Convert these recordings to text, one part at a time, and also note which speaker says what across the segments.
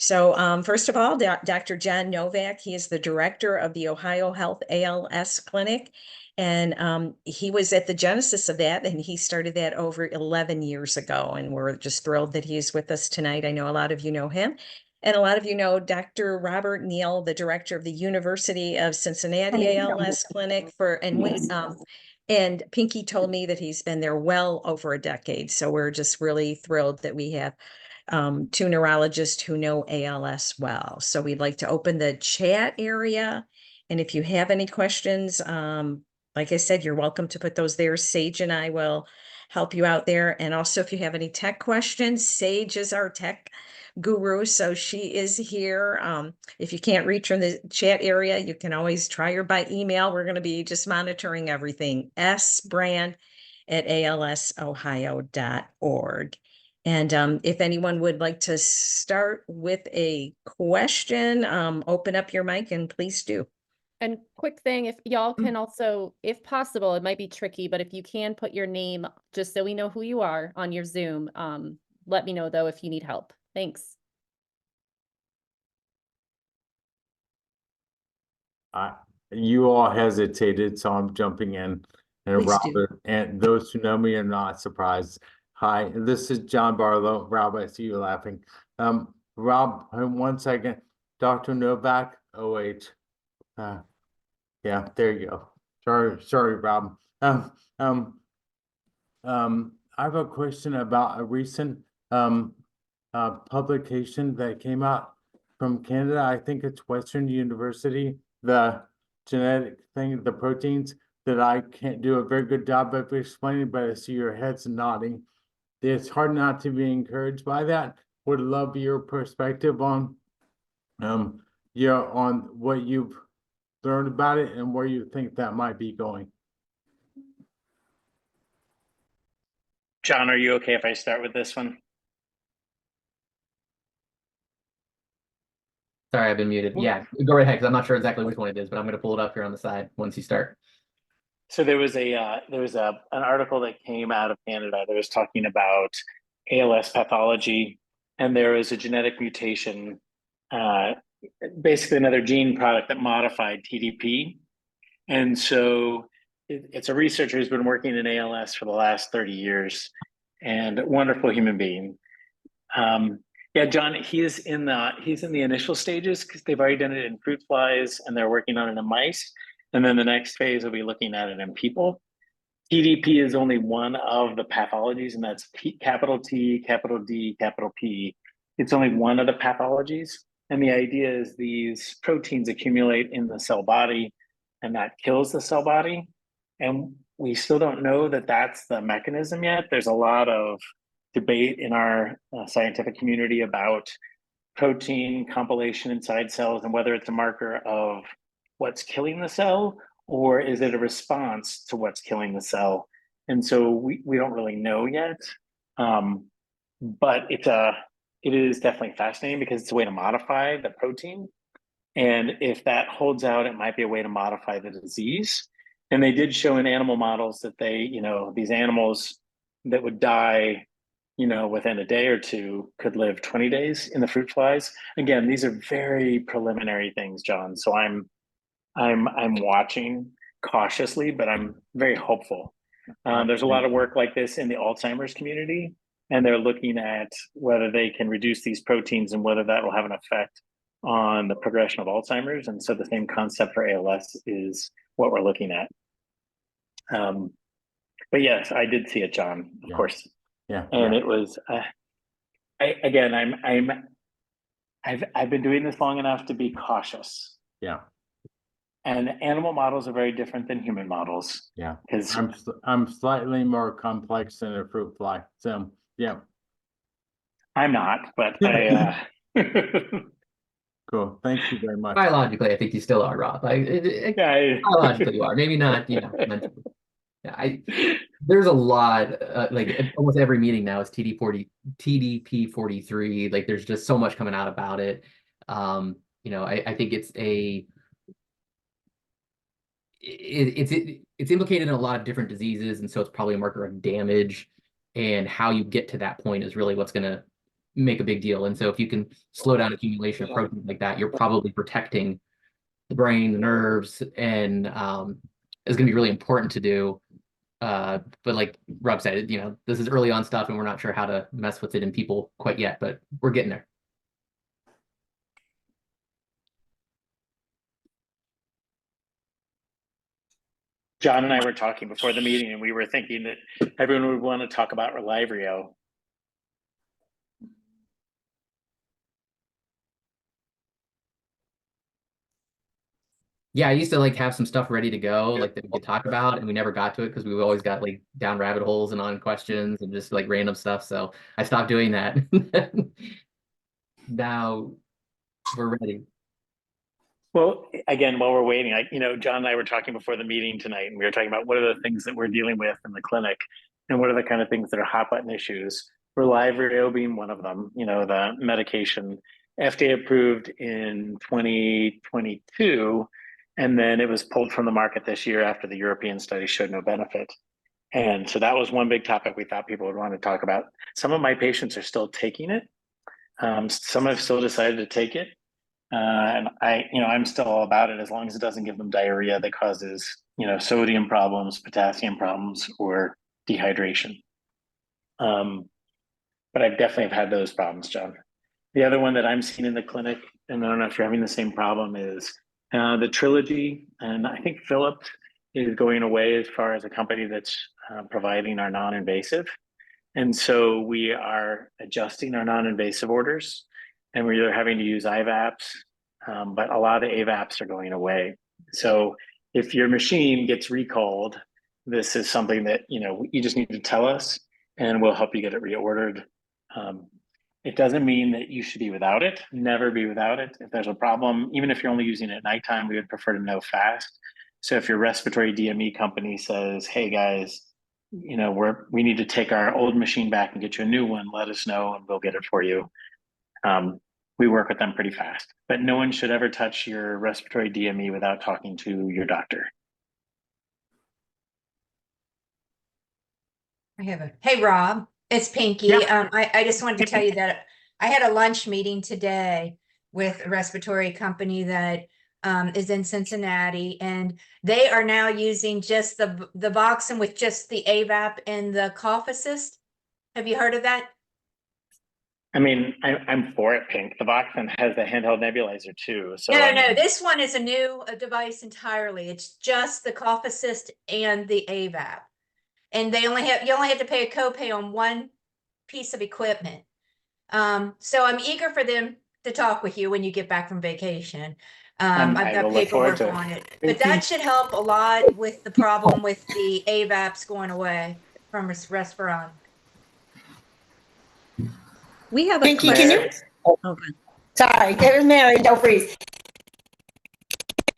Speaker 1: So first of all, Dr. John Novak, he is the director of the OhioHealth ALS Clinic. And he was at the genesis of that, and he started that over 11 years ago. And we're just thrilled that he's with us tonight. I know a lot of you know him. And a lot of you know Dr. Robert Neel, the director of the University of Cincinnati ALS Clinic and Pinky told me that he's been there well over a decade. So we're just really thrilled that we have two neurologists who know ALS well. So we'd like to open the chat area. And if you have any questions, like I said, you're welcome to put those there. Sage and I will help you out there. And also, if you have any tech questions, Sage is our tech guru, so she is here. If you can't reach her in the chat area, you can always try her by email. We're going to be just monitoring everything. sbrand@alsohio.org. And if anyone would like to start with a question, open up your mic and please do.
Speaker 2: And quick thing, if y'all can also, if possible, it might be tricky, but if you can put your name, just so we know who you are on your Zoom, let me know though if you need help. Thanks.
Speaker 3: You all hesitated, so I'm jumping in. And Robert, and those who know me are not surprised. Hi, this is John Barlow. Rob, I see you laughing. Rob, 1 second. Dr. Novak, OH. Yeah, there you go. Sorry, Rob. I have a question about a recent publication that came out from Canada. I think it's Western University, the genetic thing, the proteins that I can't do a very good job of explaining, but I see your heads nodding. It's hard not to be encouraged by that. Would love your perspective on on what you've learned about it and where you think that might be going.
Speaker 4: John, are you okay if I start with this one?
Speaker 5: Sorry, I've been muted. Yeah, go right ahead, because I'm not sure exactly which one it is, but I'm going to pull it up here on the side once you start.
Speaker 4: So there was an article that came out of Canada that was talking about ALS pathology, and there was a genetic mutation, basically another gene product that modified TDP. And so it's a researcher who's been working in ALS for the last 30 years and a wonderful human being. Yeah, John, he's in the initial stages because they've already done it in fruit flies and they're working on it in mice. And then the next phase will be looking at it in people. TDP is only one of the pathologies, and that's capital T, capital D, capital P. It's only one of the pathologies. And the idea is these proteins accumulate in the cell body, and that kills the cell body. And we still don't know that that's the mechanism yet. There's a lot of debate in our scientific community about protein compilation inside cells and whether it's a marker of what's killing the cell or is it a response to what's killing the cell. And so we don't really know yet, but it is definitely fascinating because it's a way to modify the protein. And if that holds out, it might be a way to modify the disease. And they did show in animal models that these animals that would die within a day or two could live 20 days in the fruit flies. Again, these are very preliminary things, John. So I'm watching cautiously, but I'm very hopeful. There's a lot of work like this in the Alzheimer's community, and they're looking at whether they can reduce these proteins and whether that will have an effect on the progression of Alzheimer's. And so the same concept for ALS is what we're looking at. But yes, I did see it, John, of course.
Speaker 3: Yeah.
Speaker 4: And it was, I've been doing this long enough to be cautious.
Speaker 3: Yeah.
Speaker 4: And animal models are very different than human models.
Speaker 3: Yeah.
Speaker 4: Because
Speaker 3: I'm slightly more complex than a fruit fly. So yeah.
Speaker 4: I'm not, but
Speaker 3: Cool. Thank you very much.
Speaker 5: Biologically, I think you still are, Rob. Biologically, you are. Maybe not, mentally. Yeah, there's a lot, like almost every meeting now is TDP43. Like there's just so much coming out about it. I think it's implicated in a lot of different diseases, and so it's probably a marker of damage. And how you get to that point is really what's going to make a big deal. And so if you can slow down accumulation of protein like that, you're probably protecting the brain, the nerves, and is going to be really important to do. But like Rob said, this is early on stuff and we're not sure how to mess with it in people quite yet, but we're getting there.
Speaker 4: John and I were talking before the meeting, and we were thinking that everyone would want to talk about Relivrio.
Speaker 5: Yeah, I used to like have some stuff ready to go, like that we could talk about, and we never got to it because we always got like down rabbit holes and on questions and just like random stuff. So I stopped doing that. Now we're ready.
Speaker 4: Well, again, while we're waiting, John and I were talking before the meeting tonight, and we were talking about what are the things that we're dealing with in the clinic, and what are the kind of things that are hot button issues. Relivrio being one of them. The medication FDA approved in 2022, and then it was pulled from the market this year after the European study showed no benefit. And so that was one big topic we thought people would want to talk about. Some of my patients are still taking it. Some have still decided to take it. And I'm still all about it as long as it doesn't give them diarrhea that causes, sodium problems, potassium problems, or dehydration. But I definitely have had those problems, John. The other one that I'm seeing in the clinic, and I don't know if you're having the same problem, is the Trilogy. And I think Philip is going away as far as a company that's providing our non-invasive. And so we are adjusting our non-invasive orders, and we're either having to use IVAPs, but a lot of the AVAPs are going away. So if your machine gets recalled, this is something that, you just need to tell us and we'll help you get it reordered. It doesn't mean that you should be without it. Never be without it. If there's a problem, even if you're only using it at nighttime, we would prefer to know fast. So if your respiratory DME company says, hey guys, we need to take our old machine back and get you a new one, let us know and we'll get it for you. We work with them pretty fast, but no one should ever touch your respiratory DME without talking to your doctor.
Speaker 6: Hey, Rob, it's Pinky.
Speaker 4: Yeah.
Speaker 6: I just wanted to tell you that I had a lunch meeting today with a respiratory company that is in Cincinnati, and they are now using just the Voxen with just the AVAP and the cough assist. Have you heard of that?
Speaker 4: I mean, I'm for it, Pink. The Voxen has the handheld nebulizer too. So
Speaker 6: No, this one is a new device entirely. It's just the cough assist and the AVAP. And you only have to pay a copay on one piece of equipment. So I'm eager for them to talk with you when you get back from vacation. I've got paperwork on it, but that should help a lot with the problem with the AVAPs going away from Respiron.
Speaker 1: We have a
Speaker 7: Pinky,
Speaker 1: question.
Speaker 7: can you?
Speaker 1: Okay.
Speaker 7: Sorry, it was Mary. Don't freeze.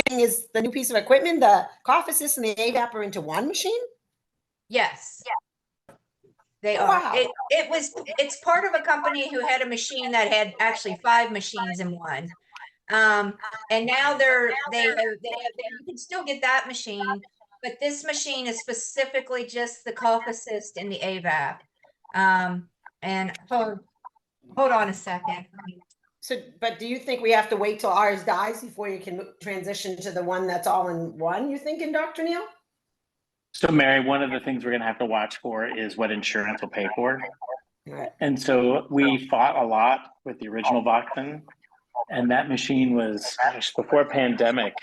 Speaker 7: Is the new piece of equipment the cough assist and the AVAP are into one machine?
Speaker 6: Yes. Yeah. They are.
Speaker 7: Wow.
Speaker 6: It's part of a company who had a machine that had actually 5 machines in one. And now you can still get that machine, but this machine is specifically just the cough assist and the AVAP. And hold on a second.
Speaker 7: So, but do you think we have to wait till ours dies before you can transition to the one that's all in one, you're thinking, Dr. Neel?
Speaker 4: So Mary, one of the things we're going to have to watch for is what insurance will pay for.
Speaker 7: Right.
Speaker 4: And so we fought a lot with the original Voxen, and that machine was, before pandemic,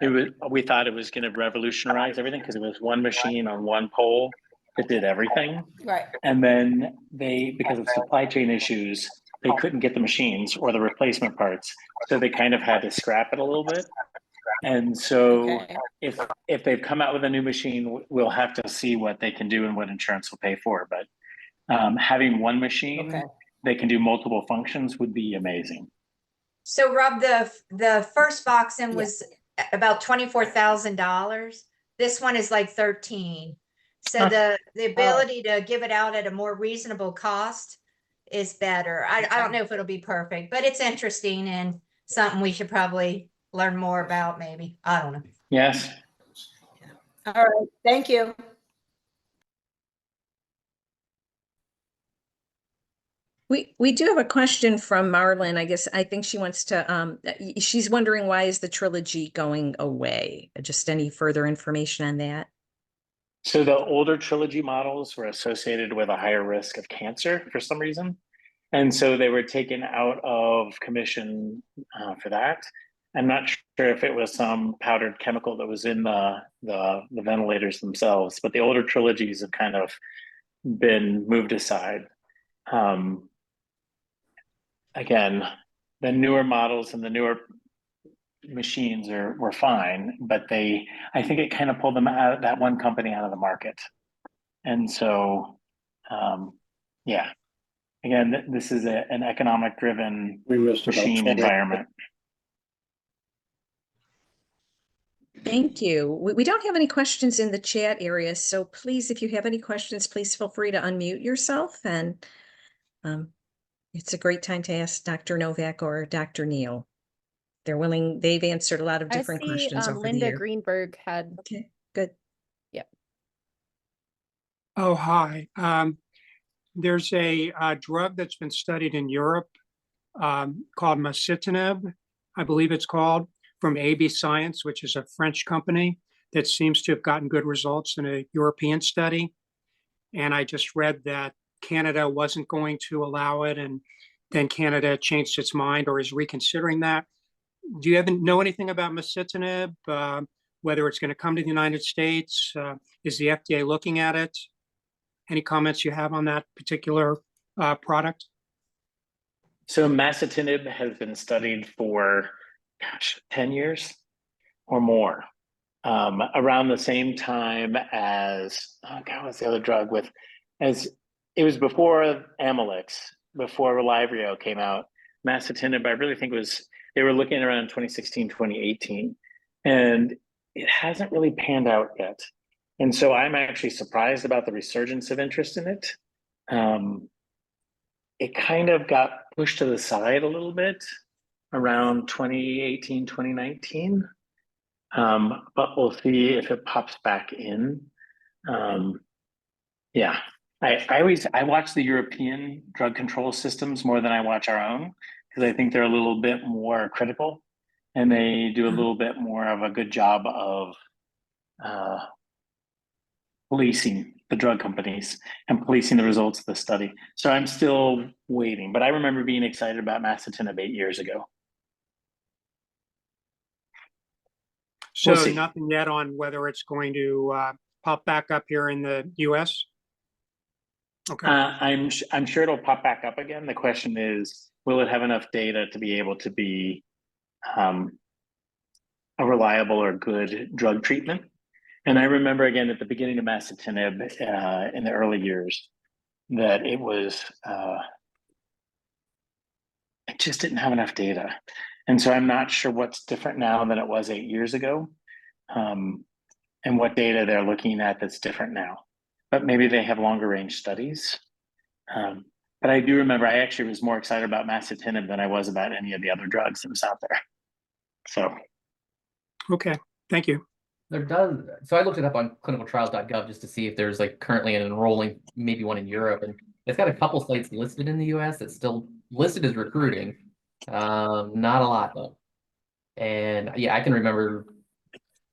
Speaker 4: we thought it was going to revolutionize everything because it was one machine on one pole that did everything.
Speaker 7: Right.
Speaker 4: And then because of supply chain issues, they couldn't get the machines or the replacement parts. So they kind of had to scrap it a little bit. And so if they've come out with a new machine, we'll have to see what they can do and what insurance will pay for. But having one machine that can do multiple functions would be amazing.
Speaker 6: So Rob, the first Voxen was about $24,000. This one is like 13. So the ability to give it out at a more reasonable cost is better. I don't know if it'll be perfect, but it's interesting and something we should probably learn more about, maybe. I don't know.
Speaker 4: Yes.
Speaker 7: All right. Thank you.
Speaker 1: We do have a question from Marlon. I think she wants to, she's wondering, why is the trilogy going away? Just any further information on that?
Speaker 4: So the older trilogy models were associated with a higher risk of cancer for some reason. And so they were taken out of commission for that. I'm not sure if it was some powdered chemical that was in the ventilators themselves, but the older trilogies have kind of been moved aside. Again, the newer models and the newer machines were fine, but I think it kind of pulled them out, that one company out of the market. And so, yeah, again, this is an economic driven machine environment.
Speaker 1: Thank you. We don't have any questions in the chat area, so please, if you have any questions, please feel free to unmute yourself, and it's a great time to ask Dr. Novak or Dr. Neel. They're willing, they've answered a lot of different questions over the
Speaker 2: Linda
Speaker 1: year.
Speaker 2: Greenberg had.
Speaker 1: Okay, good.
Speaker 2: Yep.
Speaker 8: Oh, hi. There's a drug that's been studied in Europe called masitinib, I believe it's called, from AB Science, which is a French company that seems to have gotten good results in a European study. And I just read that Canada wasn't going to allow it, and then Canada changed its mind or is reconsidering that. Do you know anything about masitinib, whether it's going to come to the United States? Is the FDA looking at it? Any comments you have on that particular product?
Speaker 4: So masitinib has been studied for, 10 years or more, around the same time as, what's the other drug it was before Amylyx, before Relivrio came out. Masitinib, I really think they were looking around 2016, 2018, and it hasn't really panned out yet. And so I'm actually surprised about the resurgence of interest in it. It kind of got pushed to the side a little bit around 2018, 2019. But we'll see if it pops back in. Yeah, I watch the European drug control systems more than I watch our own, because I think they're a little bit more critical, and they do a little bit more of a good job of policing the drug companies and policing the results of the study. So I'm still waiting, but I remember being excited about masitinib 8 years ago.
Speaker 8: So
Speaker 4: We'll see.
Speaker 8: nothing yet on whether it's going to pop back up here in the US? Okay.
Speaker 4: I'm sure it'll pop back up again. The question is, will it have enough data to be able to be a reliable or good drug treatment? And I remember, again, at the beginning of masitinib in the early years, that it just didn't have enough data. And so I'm not sure what's different now than it was 8 years ago, and what data they're looking at that's different now. But maybe they have longer range studies. But I do remember I actually was more excited about masitinib than I was about any of the other drugs that was out there. So.
Speaker 8: Okay, thank you.
Speaker 5: So I looked it up on clinicaltrials.gov just to see if there's like currently an enrolling, maybe one in Europe, and it's got a couple sites listed in the US that's still listed as recruiting. Not a lot though. And yeah, I can remember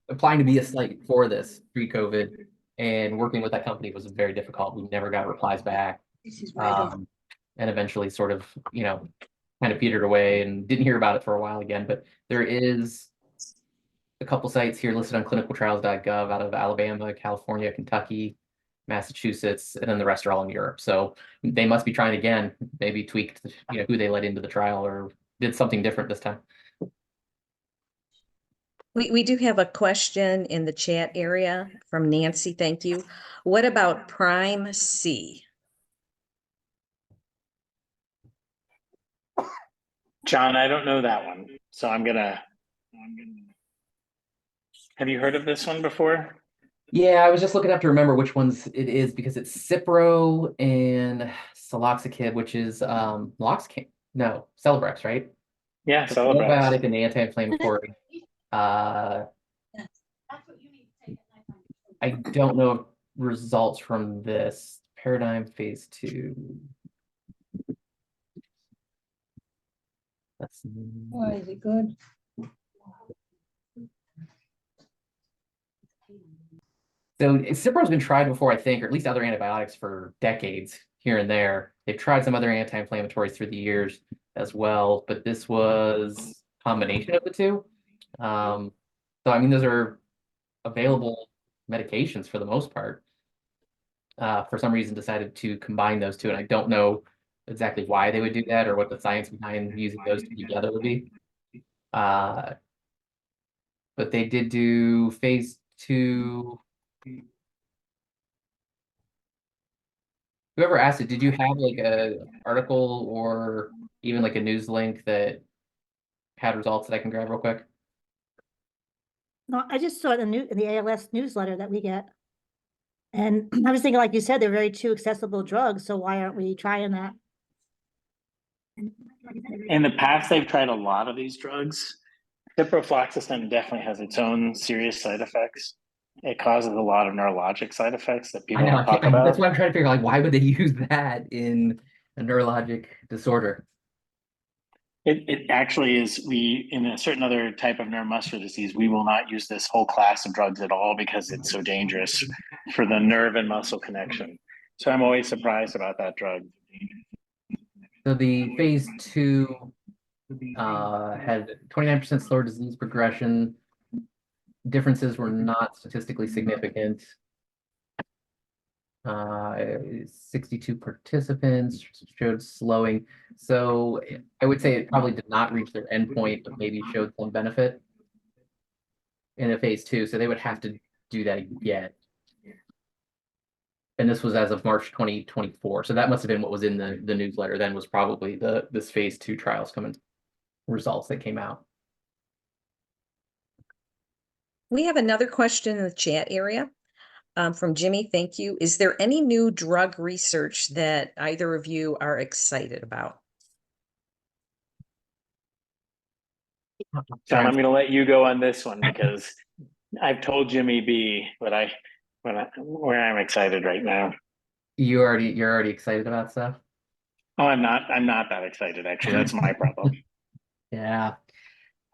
Speaker 5: applying to be a site for this pre-COVID, and working with that company was very difficult. We never got replies back. And eventually sort of, kind of petered away and didn't hear about it for a while again. But there is a couple sites here listed on clinicaltrials.gov out of Alabama, California, Kentucky, Massachusetts, and then the rest are all in Europe. So they must be trying again, maybe tweaked, who they let into the trial or did something different this time.
Speaker 1: We do have a question in the chat area from Nancy. Thank you. What about Prime C?
Speaker 4: John, I don't know that one. So I'm gonna. Have you heard of this one before?
Speaker 5: Yeah, I was just looking up to remember which ones it is, because it's Cipro and Saloxicib, which is Celebrex, right?
Speaker 4: Yeah,
Speaker 5: So
Speaker 4: Celebrex.
Speaker 5: probiotic and anti-inflammatory. I don't know if results from this paradigm phase 2. That's
Speaker 9: Why is it good?
Speaker 5: so Cipro's been tried before, I think, or at least other antibiotics for decades here and there. They've tried some other anti-inflammatories through the years as well, but this was a combination of the two. So I mean, those are available medications for the most part. For some reason decided to combine those two, and I don't know exactly why they would do that or what the science behind using those two together would be. But they did do phase 2. Whoever asked it, did you have like a article or even like a news link that had results that I can grab real quick?
Speaker 9: No, I just saw it in the ALS newsletter that we get. And I was thinking, like you said, they're very two accessible drugs, so why aren't we trying that?
Speaker 4: In the past, they've tried a lot of these drugs. Ciprofloxacin definitely has its own serious side effects. It causes a lot of neurologic side effects that people don't talk about.
Speaker 5: That's why I'm trying to figure out, like, why would they use that in a neurologic disorder?
Speaker 4: It actually is, in a certain other type of neuromuscular disease, we will not use this whole class of drugs at all because it's so dangerous for the nerve and muscle connection. So I'm always surprised about that drug.
Speaker 5: So the phase 2 had 29% slower disease progression. Differences were not statistically significant. 62 participants showed slowing. So I would say it probably did not reach their endpoint, but maybe showed some benefit in a phase 2. So they would have to do that again. And this was as of March 2024. So that must have been what was in the newsletter then, was probably this phase 2 trials coming results that came out.
Speaker 1: We have another question in the chat area from Jimmy. Thank you. Is there any new drug research that either of you are excited about?
Speaker 4: John, I'm going to let you go on this one because I've told Jimmy B, but where I'm excited right now.
Speaker 5: You're already excited about stuff?
Speaker 4: Oh, I'm not that excited, actually. That's my problem.
Speaker 5: Yeah.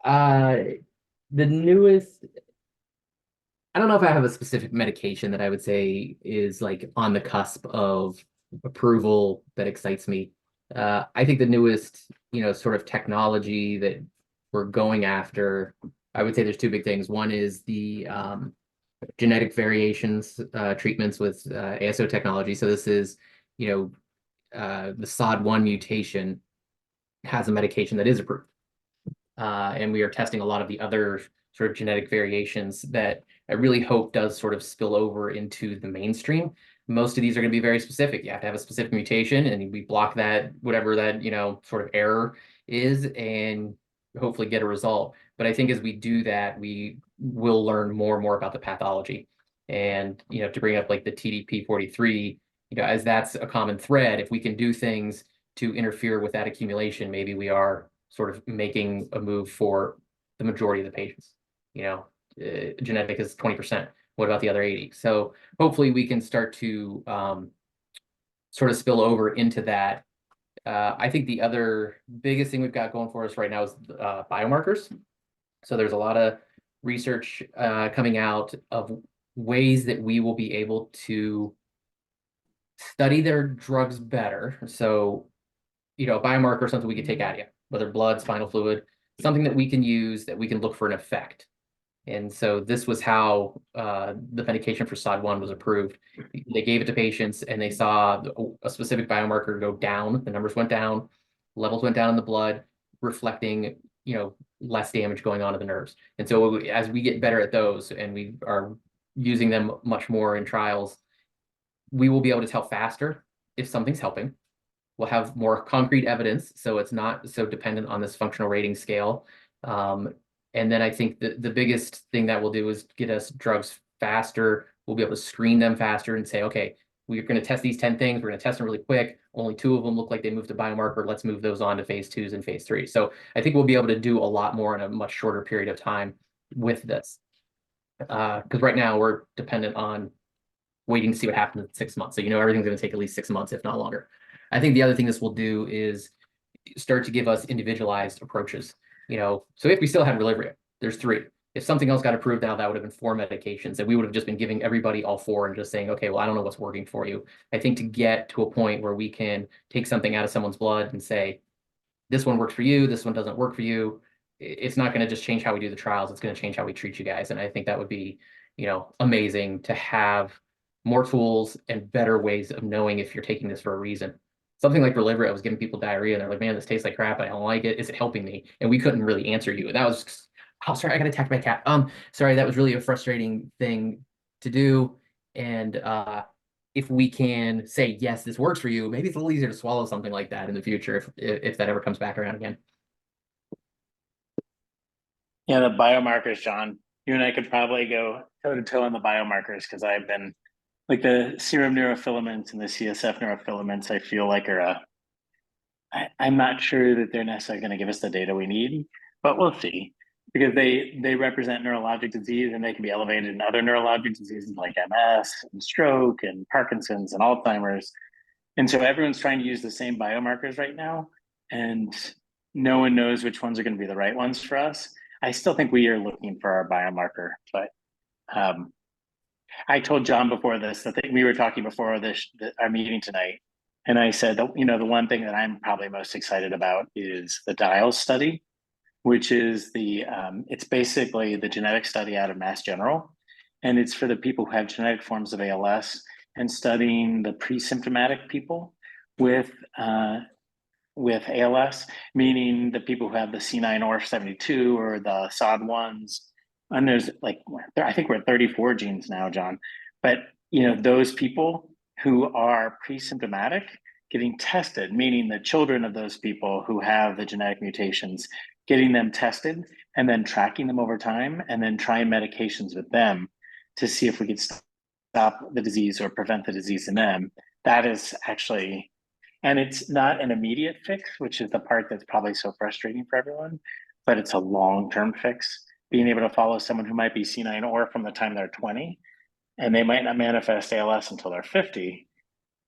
Speaker 5: The newest, I don't know if I have a specific medication that I would say is like on the cusp of approval that excites me. I think the newest, sort of technology that we're going after, I would say there's two big things. One is the genetic variations treatments with ASO technology. So this is, the SOD1 mutation has a medication that is approved. And we are testing a lot of the other sort of genetic variations that I really hope does sort of spill over into the mainstream. Most of these are going to be very specific. You have to have a specific mutation, and we block that, whatever that, sort of error is, and hopefully get a result. But I think as we do that, we will learn more and more about the pathology. And, to bring up like the TDP43, as that's a common thread, if we can do things to interfere with that accumulation, maybe we are sort of making a move for the majority of the patients. Genetic is 20%. What about the other 80? So hopefully we can start to sort of spill over into that. I think the other biggest thing we've got going for us right now is biomarkers. So there's a lot of research coming out of ways that we will be able to study their drugs better. So, a biomarker, something we can take out of you, whether blood, spinal fluid, something that we can use that we can look for an effect. And so this was how the medication for SOD1 was approved. They gave it to patients and they saw a specific biomarker go down. The numbers went down, levels went down in the blood, reflecting, less damage going on to the nerves. And so as we get better at those and we are using them much more in trials, we will be able to tell faster if something's helping. We'll have more concrete evidence, so it's not so dependent on this functional rating scale. And then I think the biggest thing that we'll do is get us drugs faster. We'll be able to screen them faster and say, okay, we're going to test these 10 things. We're going to test them really quick. Only 2 of them look like they moved to biomarker. Let's move those on to phase 2s and phase 3. So I think we'll be able to do a lot more in a much shorter period of time with this. Because right now we're dependent on waiting to see what happens in 6 months. So everything's going to take at least 6 months, if not longer. I think the other thing this will do is start to give us individualized approaches. So if we still had Relivria, there's 3. If something else got approved now, that would have been 4 medications, and we would have just been giving everybody all 4 and just saying, okay, well, I don't know what's working for you. I think to get to a point where we can take something out of someone's blood and say, this one works for you, this one doesn't work for you, it's not going to just change how we do the trials, it's going to change how we treat you guys. And I think that would be, amazing to have more tools and better ways of knowing if you're taking this for a reason. Something like Relivria was giving people diarrhea, and they're like, man, this tastes like crap, I don't like it. Is it helping me? And we couldn't really answer you. And that was, oh, sorry, I got attacked by a cat. Sorry, that was really a frustrating thing to do. And if we can say, yes, this works for you, maybe it's a little easier to swallow something like that in the future if that ever comes back around again.
Speaker 4: Yeah, the biomarkers, John, you and I could probably go toe to toe on the biomarkers, because I've been like the serum neurofilaments and the CSF neurofilaments, I feel like I'm not sure that they're necessarily going to give us the data we need, but we'll see, because they represent neurologic disease, and they can be elevated in other neurologic diseases like MS and stroke and Parkinson's and Alzheimer's. And so everyone's trying to use the same biomarkers right now, and no one knows which ones are going to be the right ones for us. I still think we are looking for our biomarker, but I told John before this, the thing we were talking before our meeting tonight, and I said that, the one thing that I'm probably most excited about is the DIALS study, which is it's basically the genetic study out of Mass General, and it's for the people who have genetic forms of ALS, and studying the pre-symptomatic people with ALS, meaning the people who have the C9orf72 or the SOD1s. And there's I think we're at 34 genes now, John. But, those people who are pre-symptomatic getting tested, meaning the children of those people who have the genetic mutations, getting them tested and then tracking them over time, and then trying medications with them to see if we could stop the disease or prevent the disease in them. That is actually, and it's not an immediate fix, which is the part that's probably so frustrating for everyone, but it's a long-term fix. Being able to follow someone who might be C9orf from the time they're 20, and they might not manifest ALS until they're 50,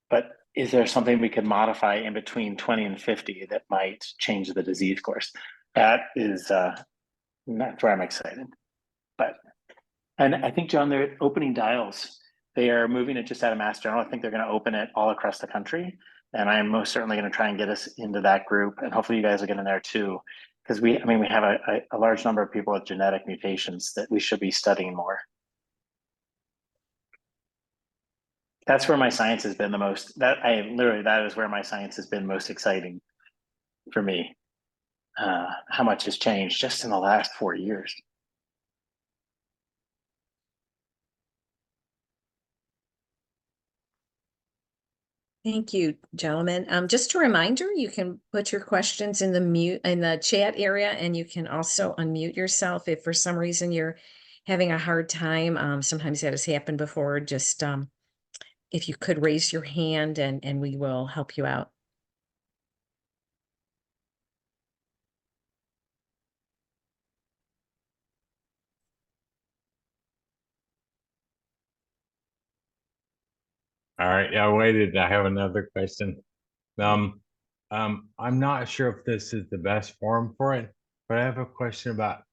Speaker 4: but is there something we could modify in between 20 and 50 that might change the disease course? That is not where I'm excited. And I think, John, they're opening DIALS. They are moving it just out of Mass General. I think they're going to open it all across the country. And I am most certainly going to try and get us into that group. And hopefully you guys will get in there too. Because we have a large number of people with genetic mutations that we should be studying more. That's where my science has been the most, that is where my science has been most exciting for me. How much has changed just in the last 4 years.
Speaker 1: Thank you, gentlemen. Just a reminder, you can put your questions in the chat area, and you can also unmute yourself if for some reason you're having a hard time. Sometimes that has happened before. Just if you could raise your hand, and we will help you out.
Speaker 3: All right, yeah, I waited. I have another question. I'm not sure if this is the best forum for it, but I have a question about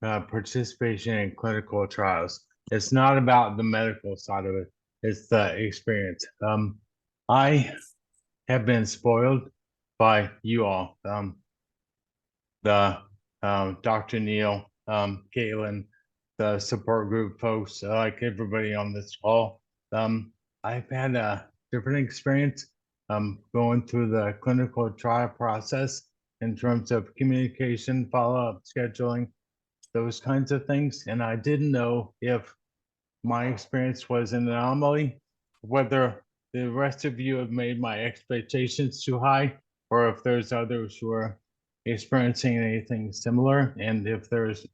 Speaker 3: participation in clinical trials. It's not about the medical side of it, it's the experience. I have been spoiled by you all, Dr. Neel, Caitlin, the support group folks, like everybody on this call. I've had a different experience going through the clinical trial process in terms of communication, follow-up, scheduling, those kinds of things. And I didn't know if my experience was an anomaly, whether the rest of you have made my expectations too high, or if there's others who are experiencing anything similar, and if there's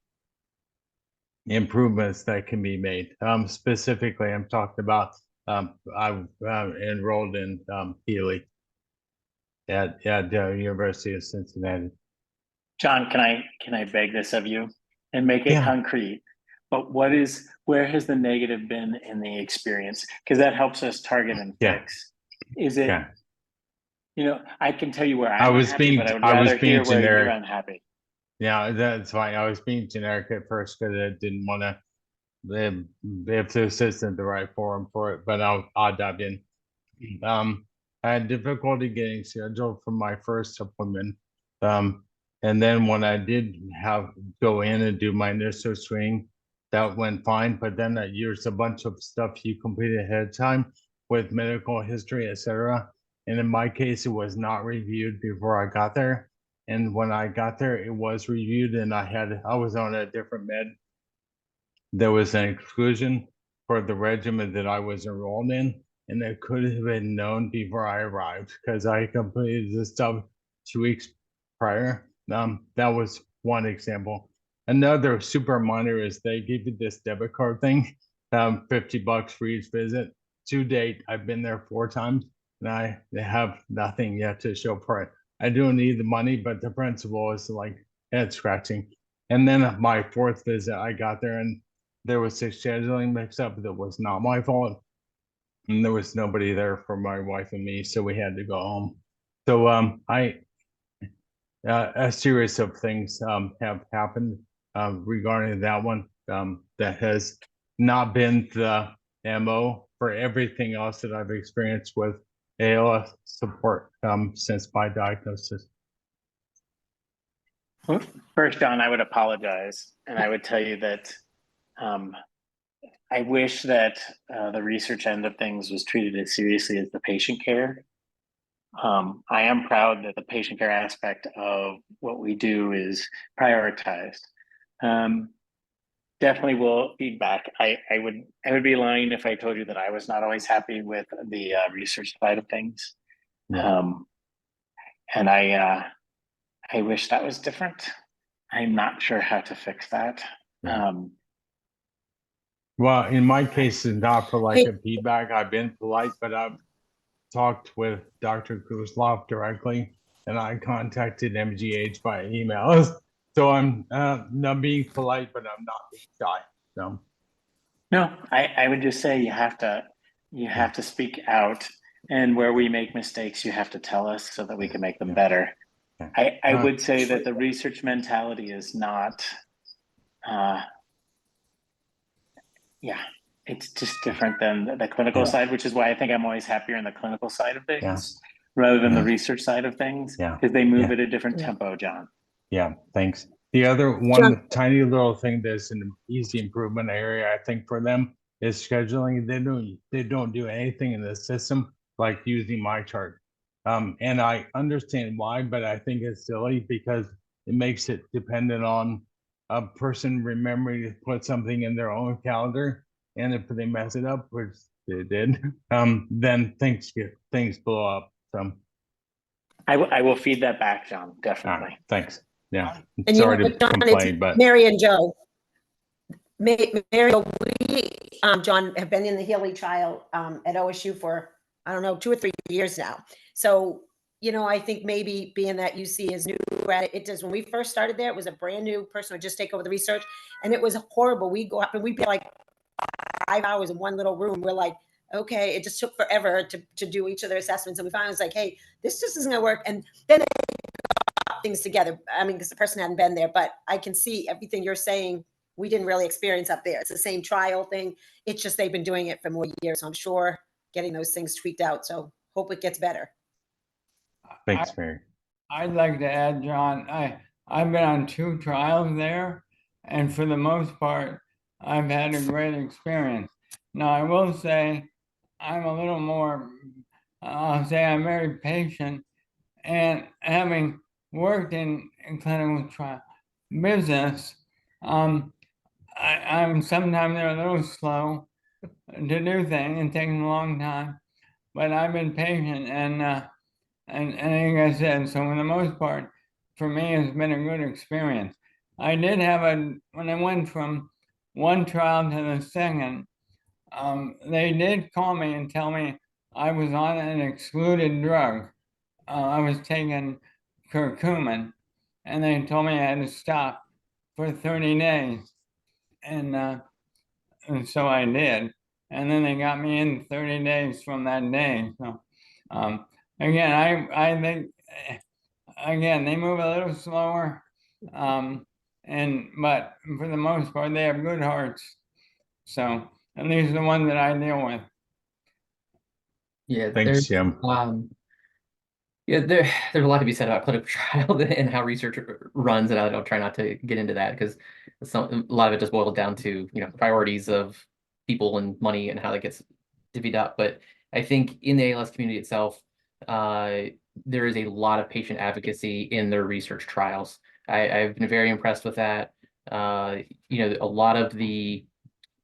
Speaker 3: improvements that can be made. Specifically, I'm talking about I've enrolled in Healy at the University of Cincinnati.
Speaker 4: John, can I beg this of you and make it concrete? But where has the negative been in the experience? Because that helps us target and fix. Is it You know, I can tell you where
Speaker 3: I
Speaker 4: I'm
Speaker 3: was
Speaker 4: unhappy,
Speaker 3: being
Speaker 4: but I would
Speaker 3: I was
Speaker 4: rather
Speaker 3: being
Speaker 4: hear where you're
Speaker 3: generic.
Speaker 4: unhappy.
Speaker 3: Yeah, that's fine. I was being generic at first because I didn't want to if this isn't the right forum for it, but I'll dive in. I had difficulty getting scheduled for my first appointment. And then when I did go in and do my initial screening, that went fine. But then there's a bunch of stuff you completed ahead of time with medical history, etc. And in my case, it was not reviewed before I got there. And when I got there, it was reviewed, and I was on a different med. There was an exclusion for the regimen that I was enrolled in, and it could have been known before I arrived because I completed this stuff 2 weeks prior. That was one example. Another super minor is they give you this debit card thing, $50 for each visit. To date, I've been there 4 times, and I have nothing yet to show for it. I don't need the money, but the principle is like head scratching. And then my 4th visit, I got there and there was a scheduling mix up that was not my fault. And there was nobody there for my wife and me, so we had to go home. So a series of things have happened regarding that one that has not been the MO for everything else that I've experienced with ALS support since my diagnosis.
Speaker 4: First, John, I would apologize, and I would tell you that I wish that the research end of things was treated as seriously as the patient care. I am proud that the patient care aspect of what we do is prioritized. Definitely will feedback. I would be lying if I told you that I was not always happy with the research side of things.
Speaker 3: Yeah.
Speaker 4: And I wish that was different. I'm not sure how to fix that.
Speaker 3: Yeah. Well, in my case, it's not for like a feedback. I've been polite, but I've talked with Dr. Kuzlov directly, and I contacted MGH by emails. So I'm not being polite, but I'm not being shy. So
Speaker 4: no, I would just say you have to speak out, and where we make mistakes, you have to tell us so that we can make them better. I would say that the research mentality is not it's just different than the clinical side, which is why I think I'm always happier in the clinical side of things rather than the research side of things, because they move at a different tempo, John.
Speaker 3: Yeah, thanks. The other one tiny little thing that's an easy improvement area, I think, for them is scheduling. They don't do anything in the system like using my chart. And I understand why, but I think it's silly because it makes it dependent on a person remembering to put something in their own calendar. And if they mess it up, which they did, then things blow up. So
Speaker 4: I will feed that back, John. Definitely.
Speaker 3: Right, thanks. Yeah.
Speaker 7: And
Speaker 3: Sorry
Speaker 7: you know,
Speaker 3: to
Speaker 7: John,
Speaker 3: complain,
Speaker 7: it's
Speaker 3: but
Speaker 7: Mary and Joe. Mary, we, John, have been in the Healy trial at OSU for, I don't know, 2 or 3 years now. So, you know, I think maybe being that UC is new at it, it does. When we first started there, it was a brand new person would just take over the research, and it was horrible. We'd go up and we'd be like 5 hours in one little room. We're like, okay, it just took forever to do each of their assessments. And we finally was like, hey, this just isn't gonna work. And then they got things together. I mean, because the person hadn't been there, but I can see everything you're saying. We didn't really experience up there. It's the same trial thing. It's just they've been doing it for more years. So I'm sure getting those things tweaked out. So hope it gets better.
Speaker 3: thanks, Mary.
Speaker 10: I'd like to add, John, I've been on 2 trials there, and for the most part, I've had a great experience. Now, I will say I'm a little more, I'll say I'm very patient, and having worked in clinical trial business, I'm sometimes they're a little slow to do things and taking a long time, but I've been patient and like I said, so for the most part, for me, it's been a good experience. I did have when I went from one trial to the second, they did call me and tell me I was on an excluded drug. I was taking curcumin, and they told me I had to stop for 30 days. And so I did. And then they got me in 30 days from that day. So again, I think, again, they move a little slower. But for the most part, they have good hearts. So at least the one that I deal with.
Speaker 5: Yeah,
Speaker 11: Thanks, Jim.
Speaker 5: Yeah, there's a lot to be said about clinical trial and how research runs, and I'll try not to get into that because a lot of it just boils down to, you know, priorities of people and money and how that gets divvied up. But I think in the ALS community itself, there is a lot of patient advocacy in their research trials. I've been very impressed with that. You know, a lot of the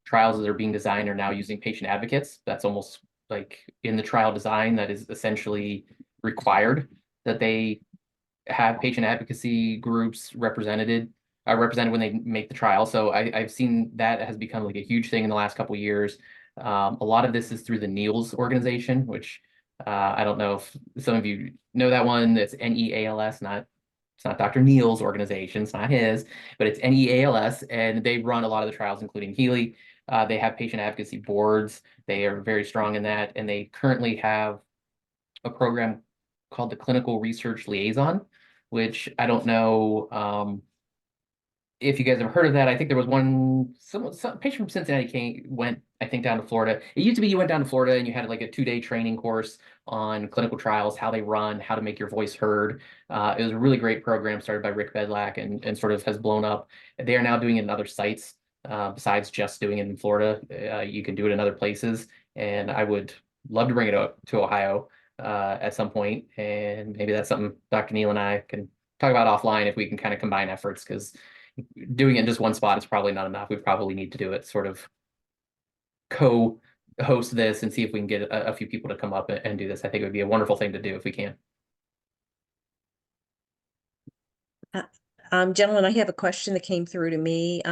Speaker 5: trials that are being designed are now using patient advocates. That's almost like in the trial design, that is essentially required that they have patient advocacy groups represented when they make the trial. So I've seen that has become like a huge thing in the last couple of years. A lot of this is through the Neel's organization, which I don't know if some of you know that one. It's NEALS, it's not Dr. Neel's organization, it's not his, but it's NEALS, and they run a lot of the trials, including Healy. They have patient advocacy boards. They are very strong in that, and they currently have a program called the Clinical Research Liaison, which I don't know if you guys have heard of that. I think there was some patient from Cincinnati went, I think, down to Florida. It used to be you went down to Florida and you had like a 2-day training course on clinical trials, how they run, how to make your voice heard. It was a really great program started by Rick Bedlack and sort of has blown up. They are now doing it in other sites. Besides just doing it in Florida, you can do it in other places. And I would love to bring it up to Ohio at some point. And maybe that's something Dr. Neel and I can talk about offline if we can kind of combine efforts, because doing it in just one spot is probably not enough. We probably need to do it sort of co-host this and see if we can get a few people to come up and do this. I think it would be a wonderful thing to do if we can.
Speaker 1: Gentlemen, I have a question that came through to me.